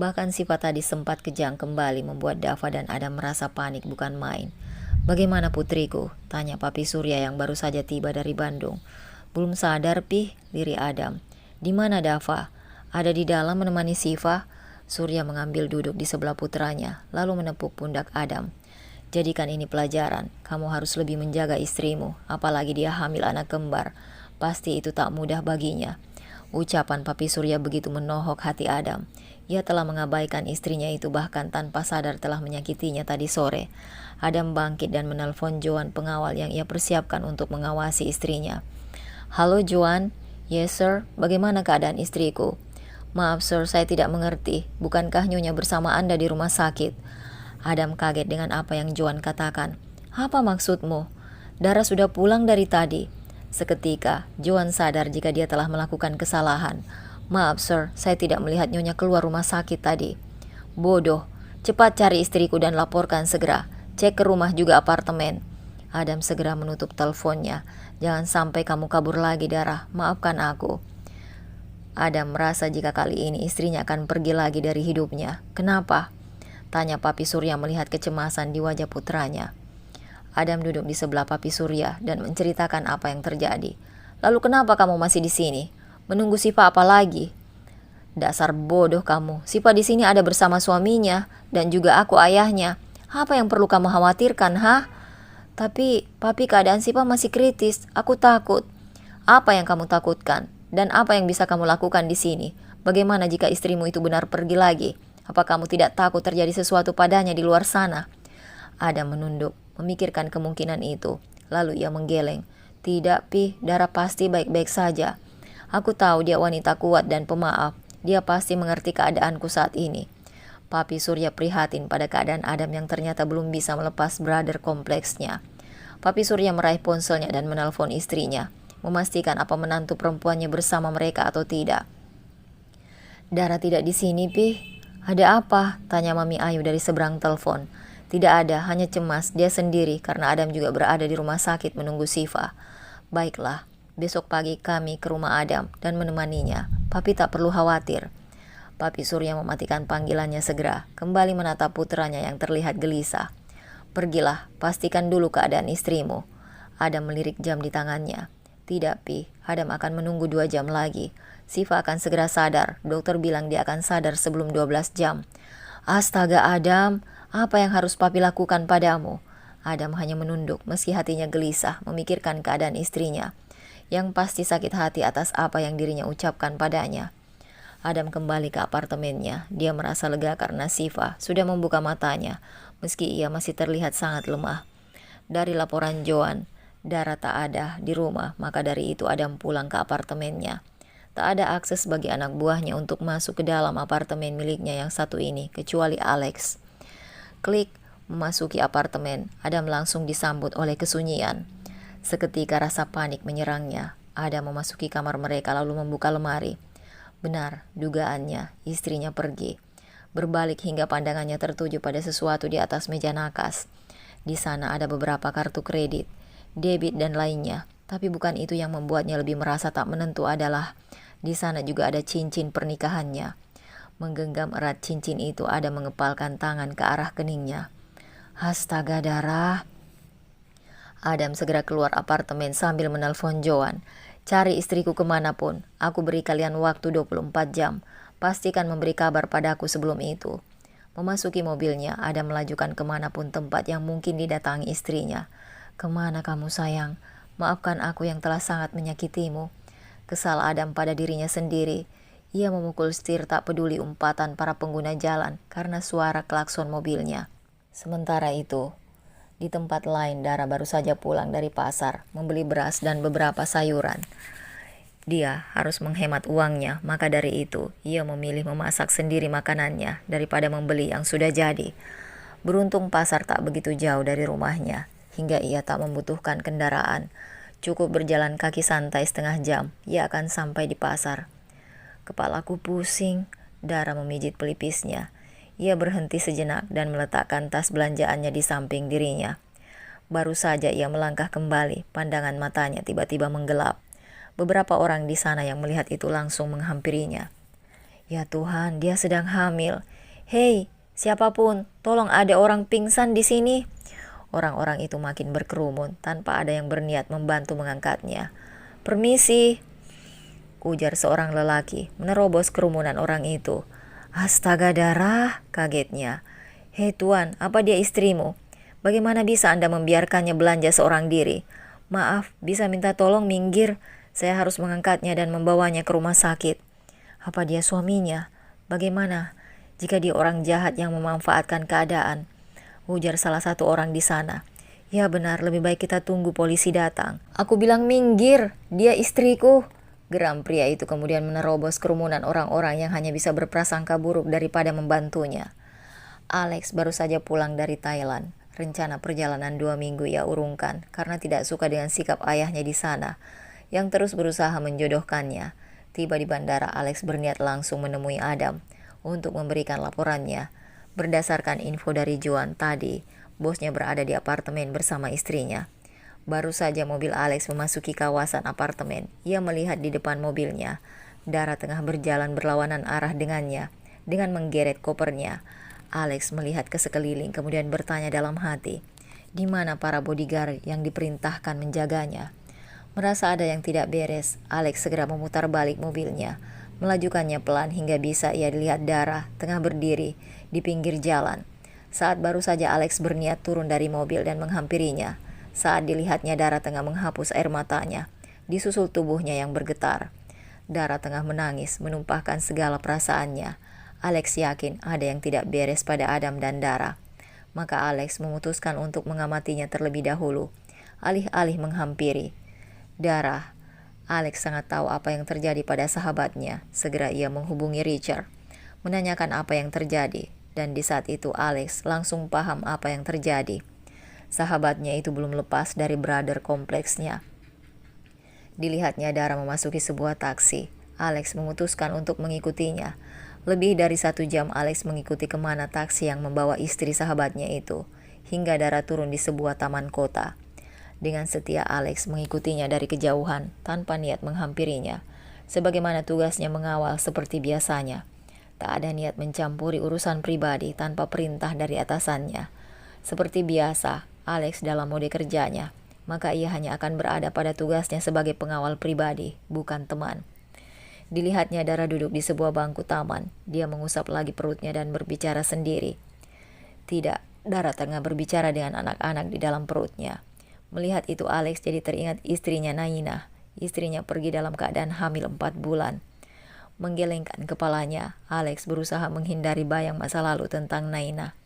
Bahkan Siva tadi sempat kejang kembali membuat Dava dan Adam merasa panik bukan main. Bagaimana putriku? Tanya Papi Surya yang baru saja tiba dari Bandung. Belum sadar Pih, liri Adam. Di mana Dava? Ada di dalam menemani Siva. Surya mengambil duduk di sebelah putranya, lalu menepuk pundak Adam. Jadikan ini pelajaran, kamu harus lebih menjaga istrimu, apalagi dia hamil anak kembar. Pasti itu tak mudah baginya. Ucapan Papi Surya begitu menohok hati Adam. Ia telah mengabaikan istrinya itu, bahkan tanpa sadar telah menyakitinya tadi sore. Adam bangkit dan menelpon Joan, pengawal yang ia persiapkan untuk mengawasi istrinya. Halo Joan. Yes sir, bagaimana keadaan istriku? Maaf sir, saya tidak mengerti. Bukankah Nyonya bersama Anda di rumah sakit? Adam kaget dengan apa yang Joan katakan. Apa maksudmu? Dara sudah pulang dari tadi. Seketika, Joan sadar jika dia telah melakukan kesalahan. Maaf sir, saya tidak melihat Nyonya keluar rumah sakit tadi. Bodoh, cepat cari istriku dan laporkan segera. Cek ke rumah juga apartemen. Adam segera menutup teleponnya. Jangan sampai kamu kabur lagi, Dara. Maafkan aku. Adam merasa jika kali ini istrinya akan pergi lagi dari hidupnya. Kenapa? Tanya Papi Surya melihat kecemasan di wajah putranya. Adam duduk di sebelah Papi Surya dan menceritakan apa yang terjadi. Lalu kenapa kamu masih di sini? Menunggu Siva apa lagi? Dasar bodoh kamu. Siva di sini ada bersama suaminya dan juga aku ayahnya. Apa yang perlu kamu khawatirkan, ha? Tapi, Papi, keadaan Siva masih kritis. Aku takut. Apa yang kamu takutkan? Dan apa yang bisa kamu lakukan di sini? Bagaimana jika istrimu itu benar pergi lagi? Apa kamu tidak takut terjadi sesuatu padanya di luar sana? Adam menunduk, memikirkan kemungkinan itu. Lalu ia menggeleng. Tidak, Pi, Dara pasti baik-baik saja. Aku tahu dia wanita kuat dan pemaaf. Dia pasti mengerti keadaanku saat ini. Papi Surya prihatin pada keadaan Adam yang ternyata belum bisa melepas brother kompleksnya. Papi Surya meraih ponselnya dan menelpon istrinya, memastikan apa menantu perempuannya bersama mereka atau tidak. Dara tidak di sini, Pi. Ada apa? Tanya Mami Ayu dari seberang telepon. Tidak ada, hanya cemas. Dia sendiri karena Adam juga berada di rumah sakit menunggu Siva. Baiklah, besok pagi kami ke rumah Adam dan menemaninya. Papi tak perlu khawatir. Papi Surya mematikan panggilannya segera, kembali menatap putranya yang terlihat gelisah. Pergilah, pastikan dulu keadaan istrimu. Adam melirik jam di tangannya. Tidak, Pi. Adam akan menunggu 2 jam lagi. Siva akan segera sadar. Dokter bilang dia akan sadar sebelum 12 jam. Astaga, Adam. Apa yang harus Papi lakukan padamu? Adam hanya menunduk meski hatinya gelisah memikirkan keadaan istrinya, yang pasti sakit hati atas apa yang dirinya ucapkan padanya. Adam kembali ke apartemennya. Dia merasa lega karena Siva sudah membuka matanya, meski ia masih terlihat sangat lemah. Dari laporan Joan, Dara tak ada di rumah, maka dari itu Adam pulang ke apartemennya. Tak ada akses bagi anak buahnya untuk masuk ke dalam apartemen miliknya yang satu ini, kecuali Alex. Klik, memasuki apartemen, Adam langsung disambut oleh kesunyian. Seketika rasa panik menyerangnya. Adam memasuki kamar mereka lalu membuka lemari. Benar, dugaannya, istrinya pergi. Berbalik hingga pandangannya tertuju pada sesuatu di atas meja nakas. Di sana ada beberapa kartu kredit, debit dan lainnya. Tapi bukan itu yang membuatnya lebih merasa tak menentu adalah di sana juga ada cincin pernikahannya. Menggenggam erat cincin itu, ada mengepalkan tangan ke arah keningnya. Astaga, Dara. Adam segera keluar apartemen sambil menelpon Joan. Cari istriku kemanapun. Aku beri kalian waktu 24 jam. Pastikan memberi kabar padaku sebelum itu. Memasuki mobilnya, Adam melajukan kemanapun tempat yang mungkin didatangi istrinya. Kemana kamu, sayang? Maafkan aku yang telah sangat menyakitimu. Kesal Adam pada dirinya sendiri. Ia memukul setir tak peduli umpatan para pengguna jalan karena suara klakson mobilnya. Sementara itu, di tempat lain Dara baru saja pulang dari pasar, membeli beras dan beberapa sayuran. Dia harus menghemat uangnya, maka dari itu ia memilih memasak sendiri makanannya daripada membeli yang sudah jadi. Beruntung pasar tak begitu jauh dari rumahnya, hingga ia tak membutuhkan kendaraan. Cukup berjalan kaki santai setengah jam, ia akan sampai di pasar. Kepalaku pusing, Dara memijit pelipisnya. Ia berhenti sejenak dan meletakkan tas belanjaannya di samping dirinya. Baru saja ia melangkah kembali, pandangan matanya tiba-tiba menggelap. Beberapa orang di sana yang melihat itu langsung menghampirinya. Ya Tuhan, dia sedang hamil. Hei, siapapun, tolong ada orang pingsan di sini. Orang-orang itu makin berkerumun tanpa ada yang berniat membantu mengangkatnya. Permisi, ujar seorang lelaki, menerobos kerumunan orang itu. Astaga, Dara, kagetnya. Hei tuan, apa dia istrimu? Bagaimana bisa Anda membiarkannya belanja seorang diri? Maaf, bisa minta tolong minggir. Saya harus mengangkatnya dan membawanya ke rumah sakit. Apa dia suaminya? Bagaimana jika dia orang jahat yang memanfaatkan keadaan? Ujar salah satu orang di sana. Ya benar, lebih baik kita tunggu polisi datang. Aku bilang minggir, dia istriku. Geram pria itu kemudian menerobos kerumunan orang-orang yang hanya bisa berprasangka buruk daripada membantunya. Alex baru saja pulang dari Thailand. Rencana perjalanan 2 minggu ia urungkan karena tidak suka dengan sikap ayahnya di sana, yang terus berusaha menjodohkannya. Tiba di bandara, Alex berniat langsung menemui Adam untuk memberikan laporannya. Berdasarkan info dari Joan tadi, bosnya berada di apartemen bersama istrinya. Baru saja mobil Alex memasuki kawasan apartemen, ia melihat di depan mobilnya Dara tengah berjalan berlawanan arah dengannya dengan menggeret kopernya. Alex melihat ke sekeliling kemudian bertanya dalam hati, di mana para bodyguard yang diperintahkan menjaganya? Merasa ada yang tidak beres, Alex segera memutar balik mobilnya, melajukannya pelan hingga bisa ia dilihat Dara tengah berdiri di pinggir jalan. Saat baru saja Alex berniat turun dari mobil dan menghampirinya, saat dilihatnya Dara tengah menghapus air matanya, disusul tubuhnya yang bergetar. Dara tengah menangis, menumpahkan segala perasaannya. Alex yakin ada yang tidak beres pada Adam dan Dara. Maka Alex memutuskan untuk mengamatinya terlebih dahulu, alih-alih menghampiri Dara. Alex sangat tahu apa yang terjadi pada sahabatnya. Segera ia menghubungi Richard, menanyakan apa yang terjadi. Dan di saat itu Alex langsung paham apa yang terjadi. Sahabatnya itu belum lepas dari brother kompleksnya. Dilihatnya Dara memasuki sebuah taksi. Alex memutuskan untuk mengikutinya. Lebih dari 1 jam Alex mengikuti kemana taksi yang membawa istri sahabatnya itu, hingga Dara turun di sebuah taman kota. Dengan setia Alex mengikutinya dari kejauhan tanpa niat menghampirinya. Sebagaimana tugasnya mengawal seperti biasanya. Tak ada niat mencampuri urusan pribadi tanpa perintah dari atasannya. Seperti biasa, Alex dalam mode kerjanya, maka ia hanya akan berada pada tugasnya sebagai pengawal pribadi, bukan teman. Dilihatnya Dara duduk di sebuah bangku taman. Dia mengusap lagi perutnya dan berbicara sendiri. Tidak, Dara tengah berbicara dengan anak-anak di dalam perutnya. Melihat itu Alex jadi teringat istrinya Naina. Istrinya pergi dalam keadaan hamil 4 bulan. Menggelengkan kepalanya, Alex berusaha menghindari bayang masa lalu tentang Naina.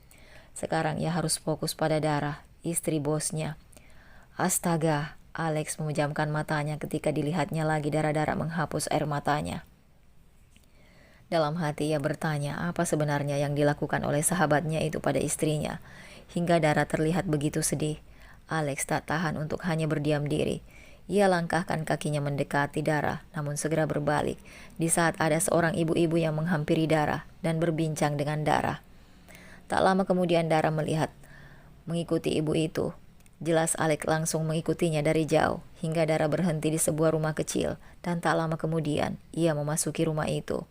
Sekarang ia harus fokus pada Dara, istri bosnya. Astaga, Alex memejamkan matanya ketika dilihatnya lagi Dara-Dara menghapus air matanya. Dalam hati ia bertanya apa sebenarnya yang dilakukan oleh sahabatnya itu pada istrinya. Hingga Dara terlihat begitu sedih. Alex tak tahan untuk hanya berdiam diri. Ia langkahkan kakinya mendekati Dara, namun segera berbalik di saat ada seorang ibu-ibu yang menghampiri Dara dan berbincang dengan Dara. Tak lama kemudian Dara mengikuti ibu itu. Jelas Alex langsung mengikutinya dari jauh, hingga Dara berhenti di sebuah rumah kecil, dan tak lama kemudian ia memasuki rumah itu.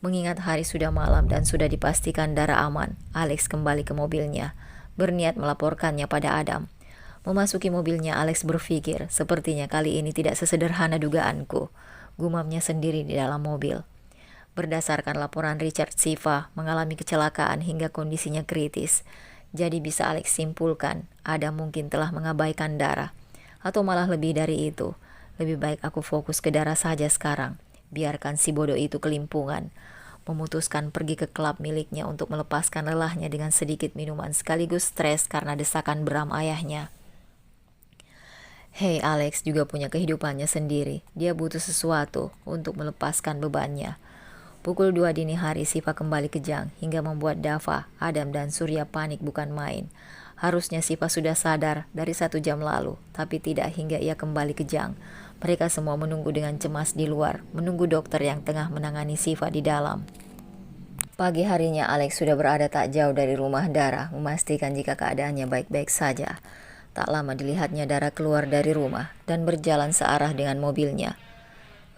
Mengingat hari sudah malam dan sudah dipastikan Dara aman, Alex kembali ke mobilnya, berniat melaporkannya pada Adam. Memasuki mobilnya Alex berpikir, sepertinya kali ini tidak sesederhana dugaanku. Gumamnya sendiri di dalam mobil. Berdasarkan laporan Richard, Siva mengalami kecelakaan hingga kondisinya kritis. Jadi bisa Alex simpulkan, Adam mungkin telah mengabaikan Dara. Atau malah lebih dari itu. Lebih baik aku fokus ke Dara saja sekarang. Biarkan si bodoh itu kelimpungan. Memutuskan pergi ke klub miliknya untuk melepaskan lelahnya dengan sedikit minuman sekaligus stres karena desakan Bram ayahnya. Hey, Alex juga punya kehidupannya sendiri. Dia butuh sesuatu untuk melepaskan bebannya. Pukul 2 dini hari Siva kembali kejang hingga membuat Dava, Adam dan Surya panik bukan main. Harusnya Siva sudah sadar dari 1 jam lalu, tapi tidak hingga ia kembali kejang. Mereka semua menunggu dengan cemas di luar, menunggu dokter yang tengah menangani Siva di dalam. Pagi harinya Alex sudah berada tak jauh dari rumah Dara, memastikan jika keadaannya baik-baik saja. Tak lama dilihatnya Dara keluar dari rumah dan berjalan searah dengan mobilnya.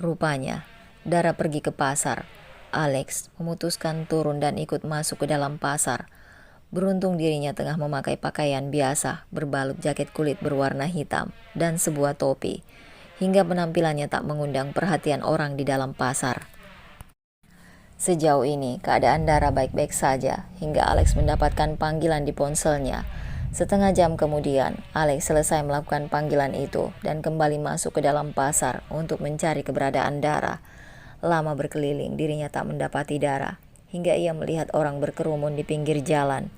Rupanya, Dara pergi ke pasar. Alex memutuskan turun dan ikut masuk ke dalam pasar. Beruntung dirinya tengah memakai pakaian biasa, berbalut jaket kulit berwarna hitam dan sebuah topi, hingga penampilannya tak mengundang perhatian orang di dalam pasar. Sejauh ini, keadaan Dara baik-baik saja, hingga Alex mendapatkan panggilan di ponselnya. Setengah jam kemudian, Alex selesai melakukan panggilan itu dan kembali masuk ke dalam pasar untuk mencari keberadaan Dara. Lama berkeliling, dirinya tak mendapati Dara, hingga ia melihat orang berkerumun di pinggir jalan.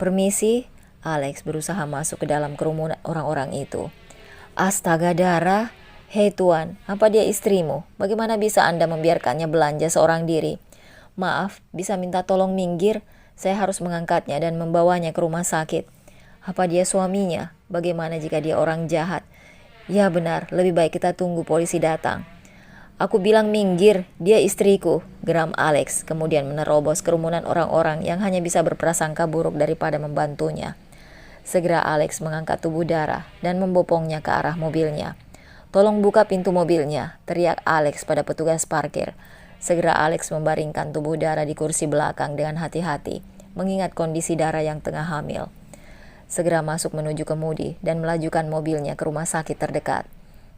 Permisi, Alex berusaha masuk ke dalam kerumunan orang-orang itu. Astaga Dara, hei tuan, apa dia istrimu? Bagaimana bisa Anda membiarkannya belanja seorang diri? Maaf, bisa minta tolong minggir? Saya harus mengangkatnya dan membawanya ke rumah sakit. Apa dia suaminya? Bagaimana jika dia orang jahat? Ya benar, lebih baik kita tunggu polisi datang. Aku bilang minggir, dia istriku, geram Alex, kemudian menerobos kerumunan orang-orang yang hanya bisa berprasangka buruk daripada membantunya. Segera Alex mengangkat tubuh Dara dan membopongnya ke arah mobilnya. "Tolong buka pintu mobilnya," teriak Alex pada petugas parkir. Segera Alex membaringkan tubuh Dara di kursi belakang dengan hati-hati, mengingat kondisi Dara yang tengah hamil. Segera masuk menuju kemudi dan melajukan mobilnya ke rumah sakit terdekat.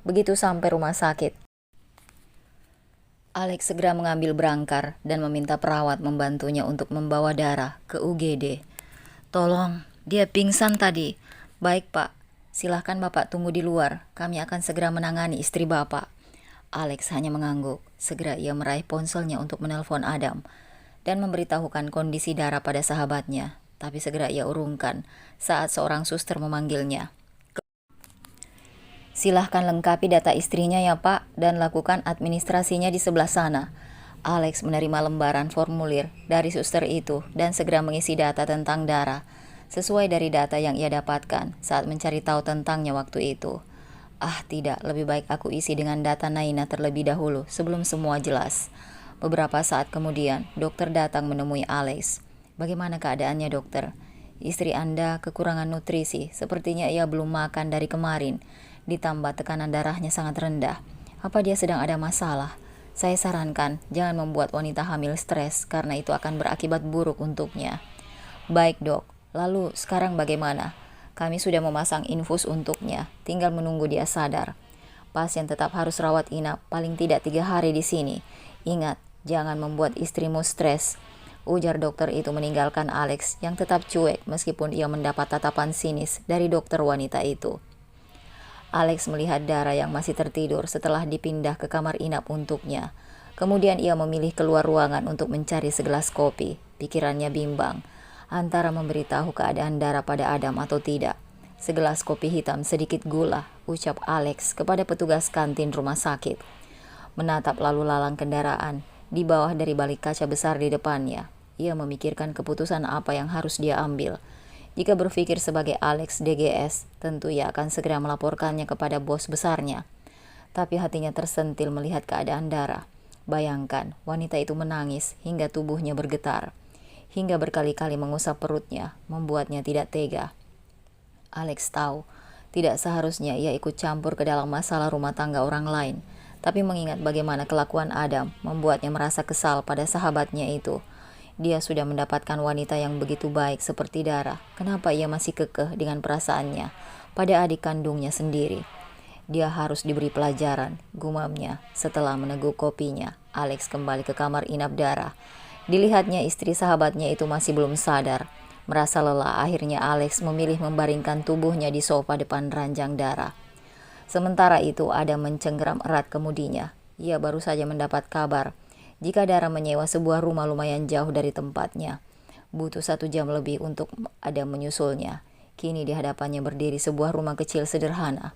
Begitu sampai rumah sakit, Alex segera mengambil berangkar dan meminta perawat membantunya untuk membawa Dara ke UGD. "Tolong, dia pingsan tadi." "Baik, Pak. Silahkan Bapak tunggu di luar. Kami akan segera menangani istri Bapak." Alex hanya mengangguk. Segera ia meraih ponselnya untuk menelpon Adam dan memberitahukan kondisi Dara pada sahabatnya. Tapi segera ia urungkan saat seorang suster memanggilnya. "Silahkan lengkapi data istrinya ya Pak, dan lakukan administrasinya di sebelah sana." Alex menerima lembaran formulir dari suster itu dan segera mengisi data tentang Dara, sesuai dari data yang ia dapatkan saat mencari tahu tentangnya waktu itu. Tidak, lebih baik aku isi dengan data Naina terlebih dahulu sebelum semua jelas. Beberapa saat kemudian, dokter datang menemui Alex. "Bagaimana keadaannya, dokter?" "Istri Anda kekurangan nutrisi, sepertinya ia belum makan dari kemarin. Ditambah tekanan darahnya sangat rendah. Apa dia sedang ada masalah? Saya sarankan jangan membuat wanita hamil stres karena itu akan berakibat buruk untuknya." "Baik dok, lalu sekarang bagaimana?" "Kami sudah memasang infus untuknya, tinggal menunggu dia sadar. Pasien tetap harus rawat inap paling tidak 3 hari di sini. Ingat, jangan membuat istrimu stres," ujar dokter itu meninggalkan Alex yang tetap cuek meskipun ia mendapat tatapan sinis dari dokter wanita itu. Alex melihat Dara yang masih tertidur setelah dipindah ke kamar inap untuknya. Kemudian ia memilih keluar ruangan untuk mencari segelas kopi. Pikirannya bimbang antara memberitahu keadaan Dara pada Adam atau tidak. "Segelas kopi hitam sedikit gula," ucap Alex kepada petugas kantin rumah sakit. Menatap lalu lalang kendaraan di bawah dari balik kaca besar di depannya. Ia memikirkan keputusan apa yang harus dia ambil. Jika berpikir sebagai Alex DGS, tentu ia akan segera melaporkannya kepada bos besarnya. Tapi hatinya tersentil melihat keadaan Dara. Bayangkan, wanita itu menangis hingga tubuhnya bergetar, hingga berkali-kali mengusap perutnya, membuatnya tidak tega. Alex tahu, tidak seharusnya ia ikut campur ke dalam masalah rumah tangga orang lain. Tapi mengingat bagaimana kelakuan Adam, membuatnya merasa kesal pada sahabatnya itu. Dia sudah mendapatkan wanita yang begitu baik seperti Dara. Kenapa ia masih kekeh dengan perasaannya pada adik kandungnya sendiri? Dia harus diberi pelajaran, gumamnya. Setelah meneguk kopinya, Alex kembali ke kamar inap Dara. Dilihatnya istri sahabatnya itu masih belum sadar. Merasa lelah, akhirnya Alex memilih membaringkan tubuhnya di sofa depan ranjang Dara. Sementara itu, Adam mencengkeram erat kemudinya. Ia baru saja mendapat kabar jika Dara menyewa sebuah rumah lumayan jauh dari tempatnya. Butuh 1 jam lebih untuk Adam menyusulnya. Kini di hadapannya berdiri sebuah rumah kecil sederhana.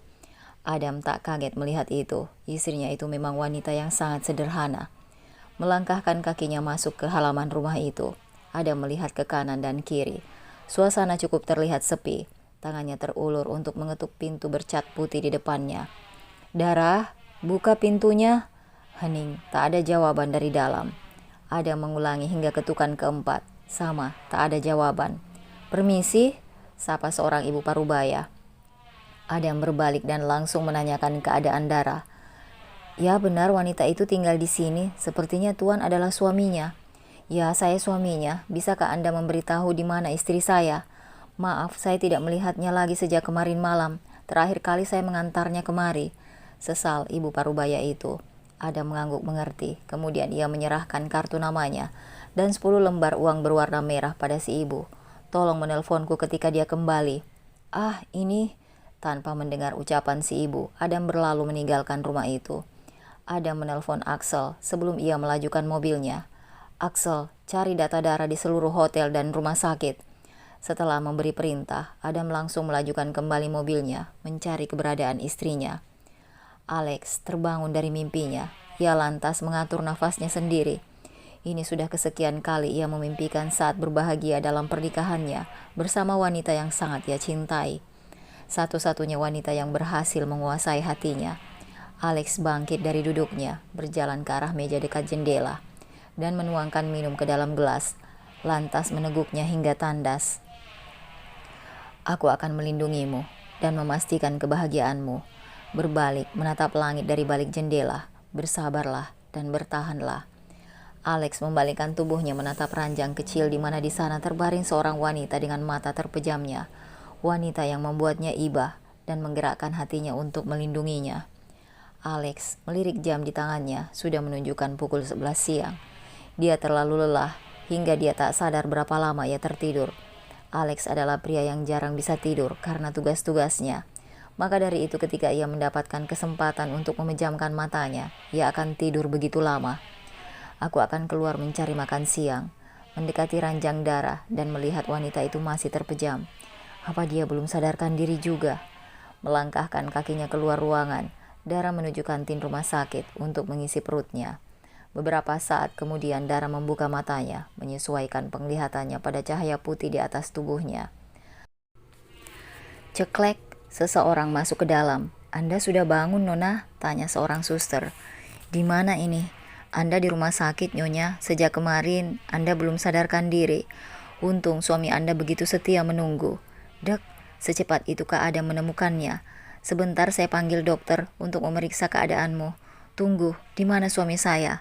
Adam tak kaget melihat itu. Istrinya itu memang wanita yang sangat sederhana. Melangkahkan kakinya masuk ke halaman rumah itu. Adam melihat ke kanan dan kiri. Suasana cukup terlihat sepi. Tangannya terulur untuk mengetuk pintu bercat putih di depannya. "Dara, buka pintunya." Hening, tak ada jawaban dari dalam. Adam mengulangi hingga ketukan keempat. Sama, tak ada jawaban. "Permisi," sapa seorang ibu parubaya. Adam berbalik dan langsung menanyakan keadaan Dara. "Ya benar, wanita itu tinggal di sini. Sepertinya Tuan adalah suaminya." "Ya, saya suaminya. Bisakah Anda memberitahu di mana istri saya?" "Maaf, saya tidak melihatnya lagi sejak kemarin malam. Terakhir kali saya mengantarnya kemari," sesal ibu parubaya itu. Adam mengangguk mengerti. Kemudian ia menyerahkan kartu namanya dan 10 lembar uang berwarna merah pada si ibu. "Tolong menelponku ketika dia kembali." Ini..." Tanpa mendengar ucapan si ibu, Adam berlalu meninggalkan rumah itu. Adam menelpon Axel sebelum ia melajukan mobilnya. "Axel, cari data Dara di seluruh hotel dan rumah sakit." Setelah memberi perintah, Adam langsung melajukan kembali mobilnya, mencari keberadaan istrinya. Alex terbangun dari mimpinya. Ia lantas mengatur nafasnya sendiri. Ini sudah kesekian kali ia memimpikan saat berbahagia dalam pernikahannya bersama wanita yang sangat ia cintai. Satu-satunya wanita yang berhasil menguasai hatinya. Alex bangkit dari duduknya, berjalan ke arah meja dekat jendela, dan menuangkan minum ke dalam gelas, lantas meneguknya hingga tandas. Aku akan melindungimu dan memastikan kebahagiaanmu. Berbalik, menatap langit dari balik jendela. Bersabarlah dan bertahanlah. Alex membalikkan tubuhnya menatap ranjang kecil di mana di sana terbaring seorang wanita dengan mata terpejamnya. Wanita yang membuatnya iba dan menggerakkan hatinya untuk melindunginya. Alex melirik jam di tangannya, sudah menunjukkan pukul 11 siang. Dia terlalu lelah hingga dia tak sadar berapa lama ia tertidur. Alex adalah pria yang jarang bisa tidur karena tugas-tugasnya. Maka dari itu ketika ia mendapatkan kesempatan untuk memejamkan matanya, ia akan tidur begitu lama. Aku akan keluar mencari makan siang, mendekati ranjang darah dan melihat wanita itu masih terpejam. Apa dia belum sadarkan diri juga? Melangkahkan kakinya keluar ruangan, Dara menuju kantin rumah sakit untuk mengisi perutnya. Beberapa saat kemudian Dara membuka matanya, menyesuaikan penglihatannya pada cahaya putih di atas tubuhnya. Ceklek, seseorang masuk ke dalam. "Anda sudah bangun, Nona?" tanya seorang suster. "Di mana ini?" "Anda di rumah sakit, Nyonya. Sejak kemarin Anda belum sadarkan diri. Untung suami Anda begitu setia menunggu." "Dek, secepat itukah Adam menemukannya?" "Sebentar saya panggil dokter untuk memeriksa keadaanmu." "Tunggu, di mana suami saya?"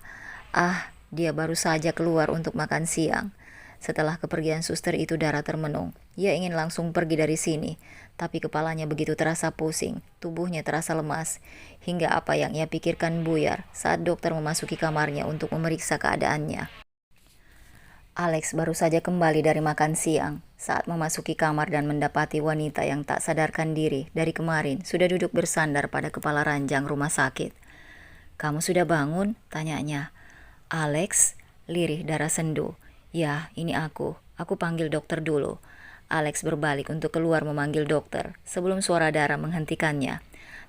"Ah, dia baru saja keluar untuk makan siang." Setelah kepergian suster itu Dara termenung. Ia ingin langsung pergi dari sini, tapi kepalanya begitu terasa pusing, tubuhnya terasa lemas, hingga apa yang ia pikirkan buyar saat dokter memasuki kamarnya untuk memeriksa keadaannya. Alex baru saja kembali dari makan siang. Saat memasuki kamar dan mendapati wanita yang tak sadarkan diri dari kemarin sudah duduk bersandar pada kepala ranjang rumah sakit. "Kamu sudah bangun?" tanyanya. "Alex?" lirih Dara sendu. "Ya, ini aku. Aku panggil dokter dulu." Alex berbalik untuk keluar memanggil dokter, sebelum suara Dara menghentikannya.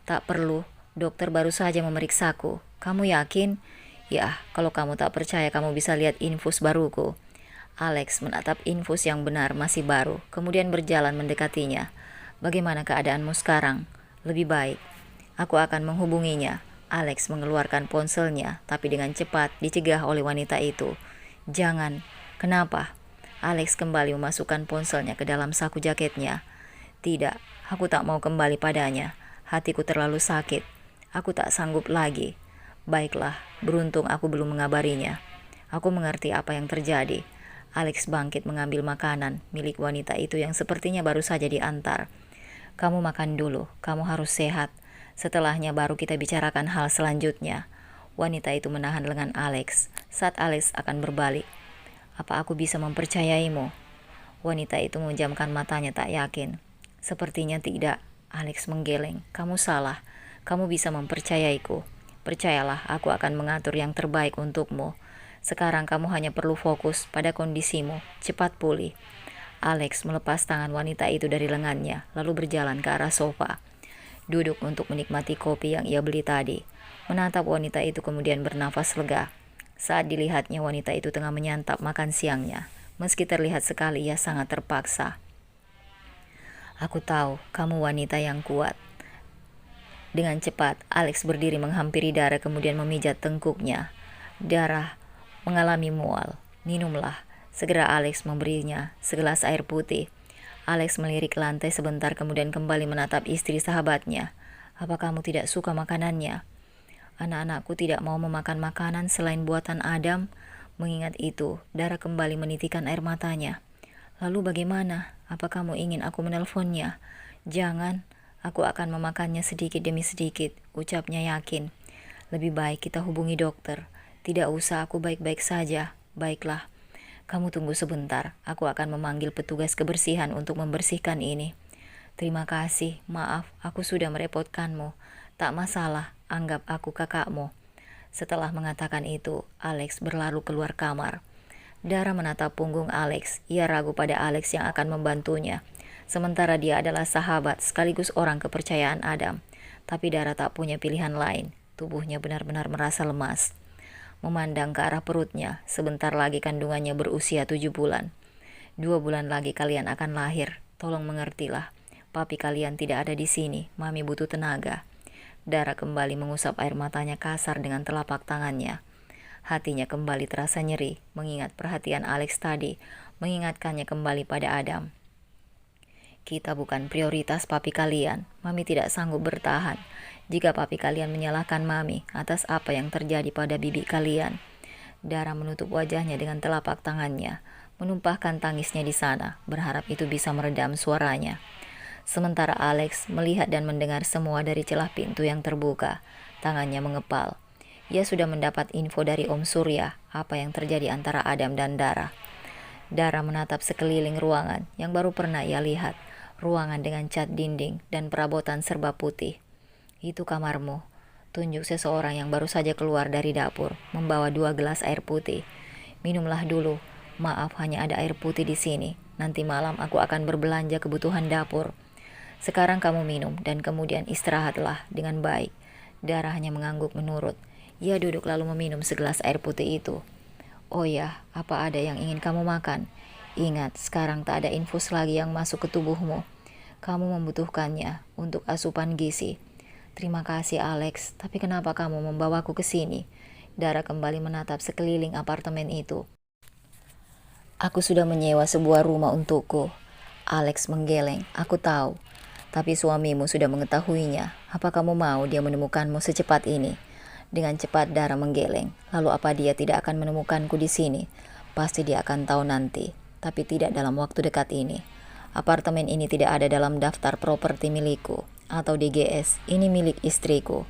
"Tak perlu, dokter baru saja memeriksaku." "Kamu yakin?" "Ya, kalau kamu tak percaya kamu bisa lihat infus baruku." Alex menatap infus yang benar masih baru, kemudian berjalan mendekatinya. "Bagaimana keadaanmu sekarang?" "Lebih baik." "Aku akan menghubunginya." Alex mengeluarkan ponselnya, tapi dengan cepat dicegah oleh wanita itu. "Jangan." "Kenapa?" Alex kembali memasukkan ponselnya ke dalam saku jaketnya. "Tidak, aku tak mau kembali padanya. Hatiku terlalu sakit. Aku tak sanggup lagi." "Baiklah, beruntung aku belum mengabarinya." "Aku mengerti apa yang terjadi." Alex bangkit mengambil makanan milik wanita itu yang sepertinya baru saja diantar. "Kamu makan dulu, kamu harus sehat. Setelahnya baru kita bicarakan hal selanjutnya." Wanita itu menahan lengan Alex saat Alex akan berbalik. "Apa aku bisa mempercayaimu?" Wanita itu memejamkan matanya tak yakin. "Sepertinya tidak." Alex menggeleng. "Kamu salah. Kamu bisa mempercayaiku. Percayalah, aku akan mengatur yang terbaik untukmu. Sekarang kamu hanya perlu fokus pada kondisimu. Cepat pulih." Alex melepas tangan wanita itu dari lengannya, lalu berjalan ke arah sofa. Duduk untuk menikmati kopi yang ia beli tadi. Menatap wanita itu kemudian bernafas lega. Saat dilihatnya wanita itu tengah menyantap makan siangnya. Meski terlihat sekali ia sangat terpaksa. "Aku tahu, kamu wanita yang kuat." Dengan cepat, Alex berdiri menghampiri Dara kemudian memijat tengkuknya. "Dara mengalami mual. Minumlah." Segera Alex memberinya segelas air putih. Alex melirik lantai sebentar kemudian kembali menatap istri sahabatnya. "Apa kamu tidak suka makanannya?" "Anak-anakku tidak mau memakan makanan selain buatan Adam." Mengingat itu, Dara kembali menitikan air matanya. "Lalu bagaimana? Apa kamu ingin aku menelponnya?" "Jangan, aku akan memakannya sedikit demi sedikit," ucapnya yakin. "Lebih baik kita hubungi dokter." "Tidak usah, aku baik-baik saja." "Baiklah, kamu tunggu sebentar. Aku akan memanggil petugas kebersihan untuk membersihkan ini." "Terima kasih, maaf, aku sudah merepotkanmu." "Tak masalah, anggap aku kakakmu." Setelah mengatakan itu, Alex berlalu keluar kamar. Dara menatap punggung Alex. Ia ragu pada Alex yang akan membantunya. Sementara dia adalah sahabat sekaligus orang kepercayaan Adam. Tapi Dara tak punya pilihan lain. Tubuhnya benar-benar merasa lemas. Memandang ke arah perutnya, sebentar lagi kandungannya berusia 7 bulan. 2 bulan lagi kalian akan lahir. Tolong mengertilah. Papi kalian tidak ada di sini. Mami butuh tenaga. Dara kembali mengusap air matanya kasar dengan telapak tangannya. Hatinya kembali terasa nyeri, mengingat perhatian Alex tadi, mengingatkannya kembali pada Adam. Kita bukan prioritas papi kalian. Mami tidak sanggup bertahan jika papi kalian menyalahkan Mami atas apa yang terjadi pada bibi kalian. Dara menutup wajahnya dengan telapak tangannya, menumpahkan tangisnya di sana, berharap itu bisa meredam suaranya. Sementara Alex melihat dan mendengar semua dari celah pintu yang terbuka, tangannya mengepal. Ia sudah mendapat info dari Om Surya apa yang terjadi antara Adam dan Dara. Dara menatap sekeliling ruangan yang baru pernah ia lihat, ruangan dengan cat dinding dan perabotan serba putih. Itu kamarmu, tunjuk seseorang yang baru saja keluar dari dapur, membawa 2 gelas air putih. Minumlah dulu, maaf hanya ada air putih di sini, nanti malam aku akan berbelanja kebutuhan dapur. Sekarang kamu minum dan kemudian istirahatlah dengan baik. Dara hanya mengangguk menurut. Ia duduk lalu meminum segelas air putih itu. Oh ya, apa ada yang ingin kamu makan? Ingat, sekarang tak ada infus lagi yang masuk ke tubuhmu. Kamu membutuhkannya untuk asupan gizi. Terima kasih Alex, tapi kenapa kamu membawaku ke sini? Dara kembali menatap sekeliling apartemen itu. Aku sudah menyewa sebuah rumah untukku. Alex menggeleng, aku tahu. Tapi suamimu sudah mengetahuinya. Apa kamu mau dia menemukanmu secepat ini? Dengan cepat Dara menggeleng. Lalu apa dia tidak akan menemukanku di sini? Pasti dia akan tahu nanti, tapi tidak dalam waktu dekat ini. Apartemen ini tidak ada dalam daftar properti milikku atau DGS. Ini milik istriku.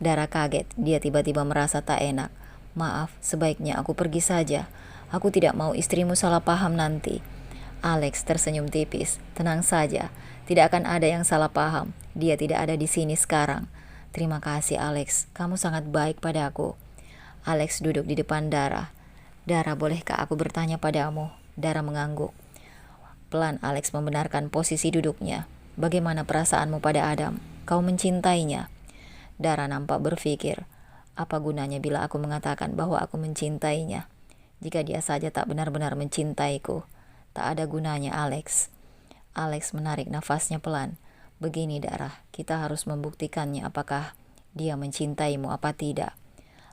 Dara kaget. Dia tiba-tiba merasa tak enak. Maaf, sebaiknya aku pergi saja. Aku tidak mau istrimu salah paham nanti. Alex tersenyum tipis. Tenang saja. Tidak akan ada yang salah paham. Dia tidak ada di sini sekarang. Terima kasih Alex. Kamu sangat baik padaku. Alex duduk di depan Dara. Dara, bolehkah aku bertanya padamu? Dara mengangguk. Pelan Alex membenarkan posisi duduknya. Bagaimana perasaanmu pada Adam? Kau mencintainya? Dara nampak berpikir, apa gunanya bila aku mengatakan bahwa aku mencintainya? Jika dia saja tak benar-benar mencintaiku, tak ada gunanya Alex. Alex menarik nafasnya pelan. Begini Dara, kita harus membuktikannya apakah dia mencintaimu apa tidak.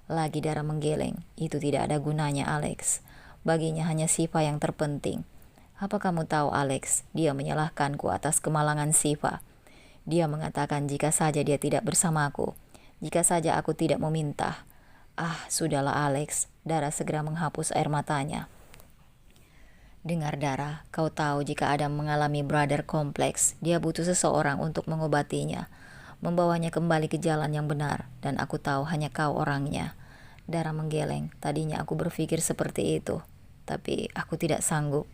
Lagi Dara menggeleng, itu tidak ada gunanya Alex. Baginya hanya Siva yang terpenting. Apa kamu tahu Alex, dia menyalahkanku atas kemalangan Siva. Dia mengatakan jika saja dia tidak bersamaku, jika saja aku tidak meminta. Ah, sudahlah Alex. Dara segera menghapus air matanya. Dengar Dara, kau tahu jika Adam mengalami brother kompleks, dia butuh seseorang untuk mengobatinya, membawanya kembali ke jalan yang benar, dan aku tahu hanya kau orangnya. Dara menggeleng, tadinya aku berpikir seperti itu, tapi aku tidak sanggup.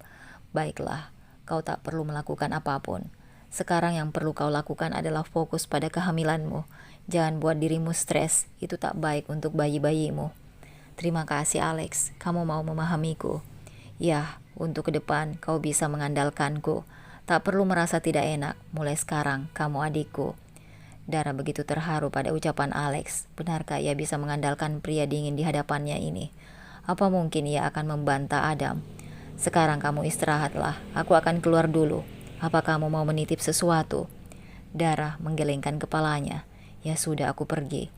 Baiklah, kau tak perlu melakukan apapun. Sekarang yang perlu kau lakukan adalah fokus pada kehamilanmu. Jangan buat dirimu stres, itu tak baik untuk bayi-bayimu. Terima kasih Alex, kamu mau memahamiku. Ya, untuk ke depan kau bisa mengandalkanku. Tak perlu merasa tidak enak, mulai sekarang kamu adikku. Dara begitu terharu pada ucapan Alex. Benarkah ia bisa mengandalkan pria dingin di hadapannya ini? Apa mungkin ia akan membantah Adam? Sekarang kamu istirahatlah, aku akan keluar dulu. Apa kamu mau menitip sesuatu? Dara menggelengkan kepalanya. Ya sudah, aku pergi.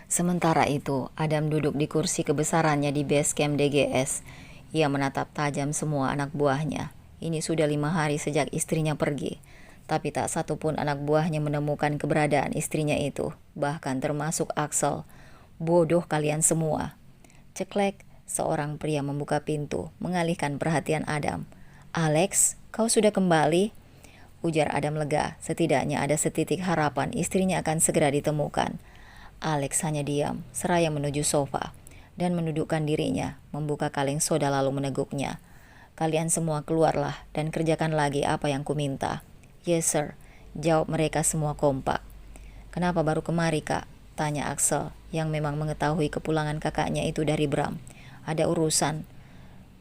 Sementara itu, Adam duduk di kursi kebesarannya di base camp DGS. Ia menatap tajam semua anak buahnya. Ini sudah 5 hari sejak istrinya pergi. Tapi tak satu pun anak buahnya menemukan keberadaan istrinya itu. Bahkan termasuk Axel. Bodoh kalian semua. Ceklek. Seorang pria membuka pintu, mengalihkan perhatian Adam. Alex, kau sudah kembali? Ujar Adam lega, setidaknya ada setitik harapan istrinya akan segera ditemukan. Alex hanya diam, seraya menuju sofa, dan menundukkan dirinya, membuka kaleng soda lalu meneguknya. Kalian semua keluarlah, dan kerjakan lagi apa yang kuminta. Yes sir, jawab mereka semua kompak. Kenapa baru kemari kak? Tanya Axel, yang memang mengetahui kepulangan kakaknya itu dari Bram. Ada urusan.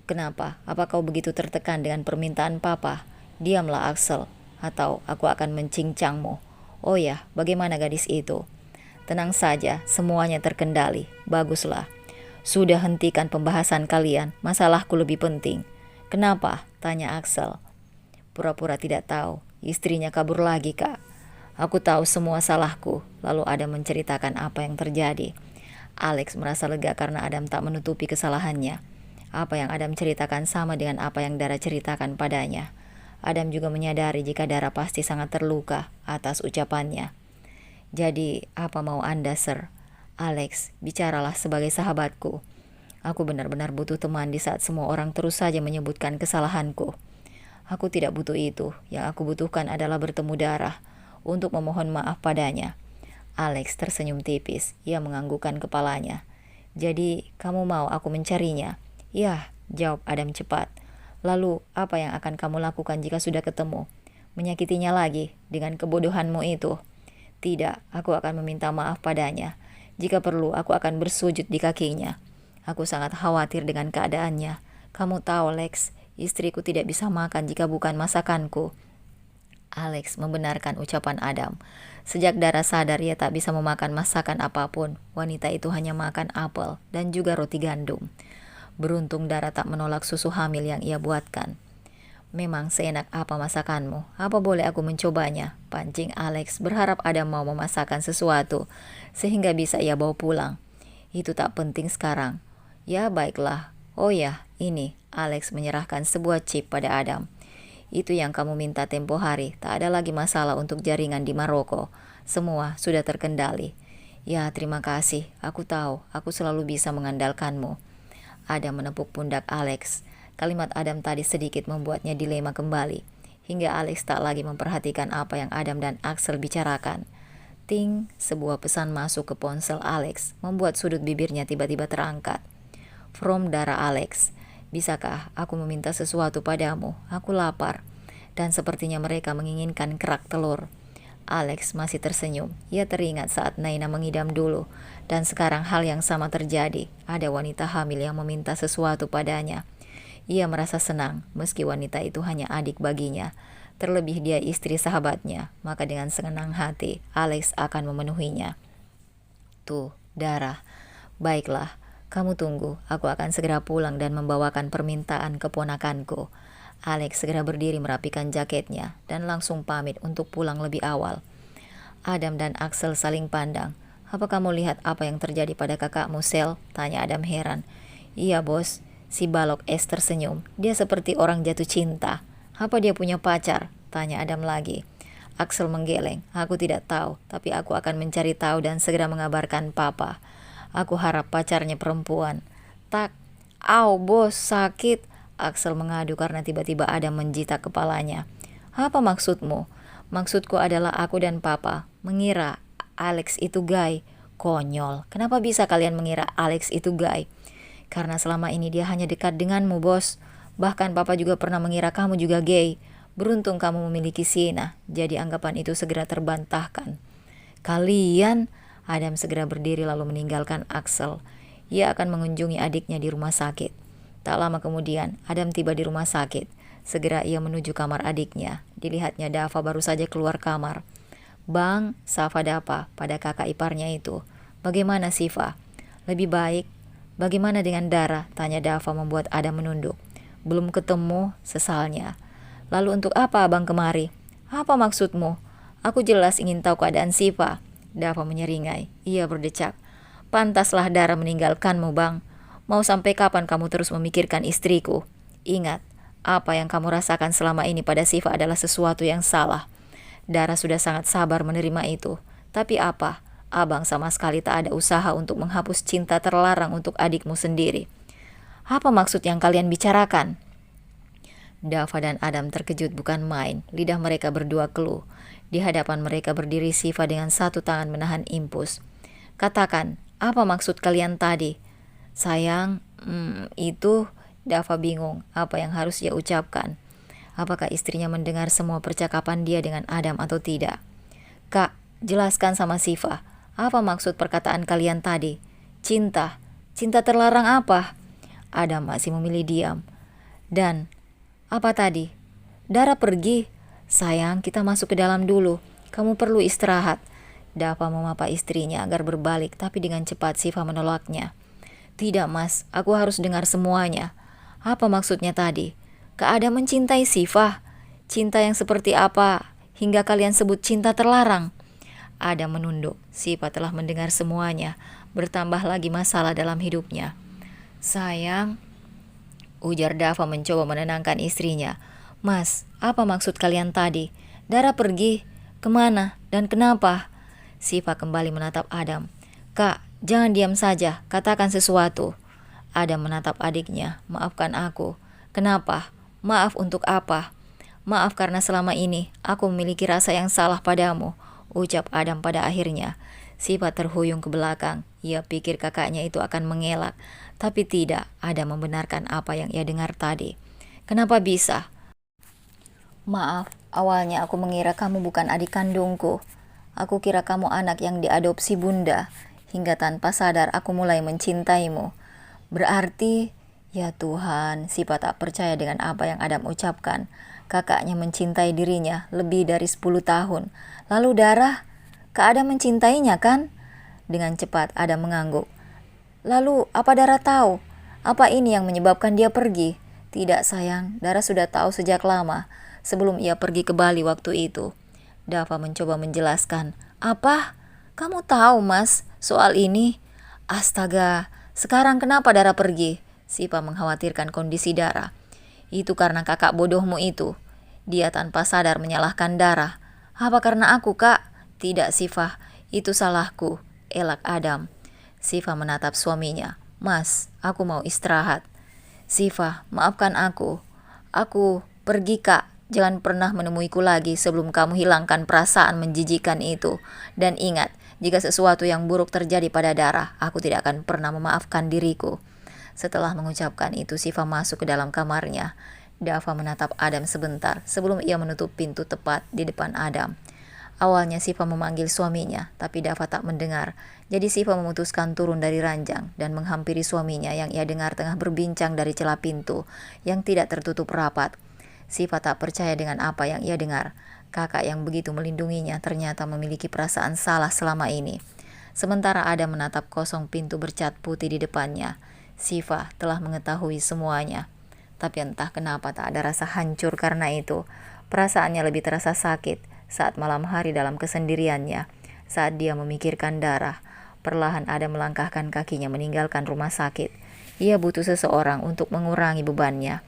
Kenapa? Apa kau begitu tertekan dengan permintaan papa? Diamlah Axel, atau aku akan mencincangmu. Oh ya, bagaimana gadis itu? Tenang saja, semuanya terkendali. Baguslah. Sudah hentikan pembahasan kalian, masalahku lebih penting. Kenapa? Tanya Axel. Pura-pura tidak tahu, istrinya kabur lagi kak. Aku tahu semua salahku. Lalu Adam menceritakan apa yang terjadi. Alex merasa lega karena Adam tak menutupi kesalahannya. Apa yang Adam ceritakan sama dengan apa yang Dara ceritakan padanya. Adam juga menyadari jika Dara pasti sangat terluka atas ucapannya. Jadi, apa mau Anda, Sir? Alex, bicaralah sebagai sahabatku. Aku benar-benar butuh teman di saat semua orang terus saja menyebutkan kesalahanku. Aku tidak butuh itu. Yang aku butuhkan adalah bertemu Dara untuk memohon maaf padanya. Alex tersenyum tipis. Ia menganggukkan kepalanya. Jadi, kamu mau aku mencarinya? Ya, jawab Adam cepat. Lalu, apa yang akan kamu lakukan jika sudah ketemu? Menyakitinya lagi dengan kebodohanmu itu? Tidak, aku akan meminta maaf padanya. Jika perlu, aku akan bersujud di kakinya. Aku sangat khawatir dengan keadaannya. Kamu tahu, Lex, istriku tidak bisa makan jika bukan masakanku. Alex membenarkan ucapan Adam. Sejak Dara sadar ia tak bisa memakan masakan apapun, wanita itu hanya makan apel dan juga roti gandum. Beruntung Dara tak menolak susu hamil yang ia buatkan. Memang seenak apa masakanmu? Apa boleh aku mencobanya? Pancing Alex berharap Adam mau memasakkan sesuatu sehingga bisa ia bawa pulang. Itu tak penting sekarang. Ya baiklah. Oh ya, ini. Alex menyerahkan sebuah chip pada Adam. Itu yang kamu minta tempo hari. Tak ada lagi masalah untuk jaringan di Maroko. Semua sudah terkendali. Ya, terima kasih. Aku tahu, aku selalu bisa mengandalkanmu. Adam menepuk pundak Alex. Kalimat Adam tadi sedikit membuatnya dilema kembali. Hingga Alex tak lagi memperhatikan apa yang Adam dan Axel bicarakan. Ting, sebuah pesan masuk ke ponsel Alex, membuat sudut bibirnya tiba-tiba terangkat. From Dara Alex. Bisakah aku meminta sesuatu padamu? Aku lapar. Dan sepertinya mereka menginginkan kerak telur. Alex masih tersenyum. Ia teringat saat Naina mengidam dulu. Dan sekarang hal yang sama terjadi. Ada wanita hamil yang meminta sesuatu padanya. Ia merasa senang, meski wanita itu hanya adik baginya. Terlebih dia istri sahabatnya. Maka dengan senang hati, Alex akan memenuhinya. Tuh, Dara. Baiklah, kamu tunggu. Aku akan segera pulang dan membawakan permintaan keponakanku. Alex segera berdiri merapikan jaketnya dan langsung pamit untuk pulang lebih awal. Adam dan Axel saling pandang. Apa kamu lihat apa yang terjadi pada kakakmu, Sel? Tanya Adam heran. Iya, bos. Si balok es tersenyum. Dia seperti orang jatuh cinta. Apa dia punya pacar? Tanya Adam lagi. Axel menggeleng. Aku tidak tahu, tapi aku akan mencari tahu dan segera mengabarkan papa. Aku harap pacarnya perempuan. Tak. Au, bos, sakit. Axel mengadu karena tiba-tiba Adam menjitak kepalanya. Apa maksudmu? Maksudku adalah aku dan papa mengira Alex itu gay. Konyol. Kenapa bisa kalian mengira Alex itu gay? Karena selama ini dia hanya dekat denganmu, bos. Bahkan papa juga pernah mengira kamu juga gay. Beruntung kamu memiliki Sienna. Jadi anggapan itu segera terbantahkan. Kalian? Adam segera berdiri lalu meninggalkan Axel. Ia akan mengunjungi adiknya di rumah sakit. Tak lama kemudian, Adam tiba di rumah sakit. Segera ia menuju kamar adiknya. Dilihatnya Dava baru saja keluar kamar. Bang, sapa Dava pada kakak iparnya itu. Bagaimana Siva? Lebih baik. Bagaimana dengan Dara? Tanya Dava membuat Adam menunduk. Belum ketemu, sesalnya. Lalu untuk apa abang kemari? Apa maksudmu? Aku jelas ingin tahu keadaan Siva. Dava menyeringai. Ia berdecak. Pantaslah Dara meninggalkanmu, bang. Mau sampai kapan kamu terus memikirkan istriku? Ingat, apa yang kamu rasakan selama ini pada Siva adalah sesuatu yang salah. Dara sudah sangat sabar menerima itu. Tapi apa? Abang sama sekali tak ada usaha untuk menghapus cinta terlarang untuk adikmu sendiri. Apa maksud yang kalian bicarakan? Dava dan Adam terkejut bukan main. Lidah mereka berdua keluh. Di hadapan mereka berdiri Siva dengan satu tangan menahan impus. Katakan, apa maksud kalian tadi? Sayang, itu. Dava bingung apa yang harus ia ucapkan. Apakah istrinya mendengar semua percakapan dia dengan Adam atau tidak? Kak, jelaskan sama Siva. Apa maksud perkataan kalian tadi? Cinta. Cinta terlarang apa? Adam masih memilih diam. Dan, apa tadi? Dara pergi. Sayang, kita masuk ke dalam dulu. Kamu perlu istirahat. Dava memapa istrinya agar berbalik, tapi dengan cepat Siva menolaknya. Tidak mas, aku harus dengar semuanya. Apa maksudnya tadi? Kak Adam mencintai Siva. Cinta yang seperti apa hingga kalian sebut cinta terlarang? Adam menunduk. Siva telah mendengar semuanya. Bertambah lagi masalah dalam hidupnya. Sayang, ujar Dava mencoba menenangkan istrinya. Mas, apa maksud kalian tadi? Dara pergi? Kemana? Dan kenapa? Siva kembali menatap Adam. Kak, jangan diam saja, katakan sesuatu. Adam menatap adiknya. Maafkan aku. Kenapa? Maaf untuk apa? Maaf karena selama ini aku memiliki rasa yang salah padamu, ucap Adam pada akhirnya. Siva terhuyung ke belakang. Ia pikir kakaknya itu akan mengelak. Tapi tidak, Adam membenarkan apa yang ia dengar tadi. Kenapa bisa? Maaf, awalnya aku mengira kamu bukan adik kandungku. Aku kira kamu anak yang diadopsi bunda. Hingga tanpa sadar aku mulai mencintaimu. Berarti, ya Tuhan, Siva tak percaya dengan apa yang Adam ucapkan. Kakaknya mencintai dirinya lebih dari 10 tahun. Lalu Dara, Kak Adam mencintainya kan? Dengan cepat Adam mengangguk. Lalu apa Dara tahu? Apa ini yang menyebabkan dia pergi? Tidak sayang, Dara sudah tahu sejak lama. Sebelum ia pergi ke Bali waktu itu. Dava mencoba menjelaskan. Apa? Kamu tahu mas soal ini? Astaga, sekarang kenapa Dara pergi? Siva mengkhawatirkan kondisi Dara. Itu karena kakak bodohmu itu. Dia tanpa sadar menyalahkan Dara. Apa karena aku kak? Tidak Siva, itu salahku. Elak Adam. Siva menatap suaminya. Mas, aku mau istirahat. Siva, maafkan aku. Aku pergi kak. Jangan pernah menemuiku lagi sebelum kamu hilangkan perasaan menjijikan itu. Dan ingat, jika sesuatu yang buruk terjadi pada Dara, aku tidak akan pernah memaafkan diriku. Setelah mengucapkan itu, Siva masuk ke dalam kamarnya. Dava menatap Adam sebentar sebelum ia menutup pintu tepat di depan Adam. Awalnya Siva memanggil suaminya, tapi Dava tak mendengar. Jadi Siva memutuskan turun dari ranjang dan menghampiri suaminya yang ia dengar tengah berbincang dari celah pintu yang tidak tertutup rapat. Siva tak percaya dengan apa yang ia dengar. Kakak yang begitu melindunginya ternyata memiliki perasaan salah selama ini. Sementara Adam menatap kosong pintu bercat putih di depannya. Siva telah mengetahui semuanya. Tapi entah kenapa tak ada rasa hancur karena itu. Perasaannya lebih terasa sakit saat malam hari dalam kesendiriannya. Saat dia memikirkan Dara. Perlahan Adam melangkahkan kakinya meninggalkan rumah sakit. Ia butuh seseorang untuk mengurangi bebannya.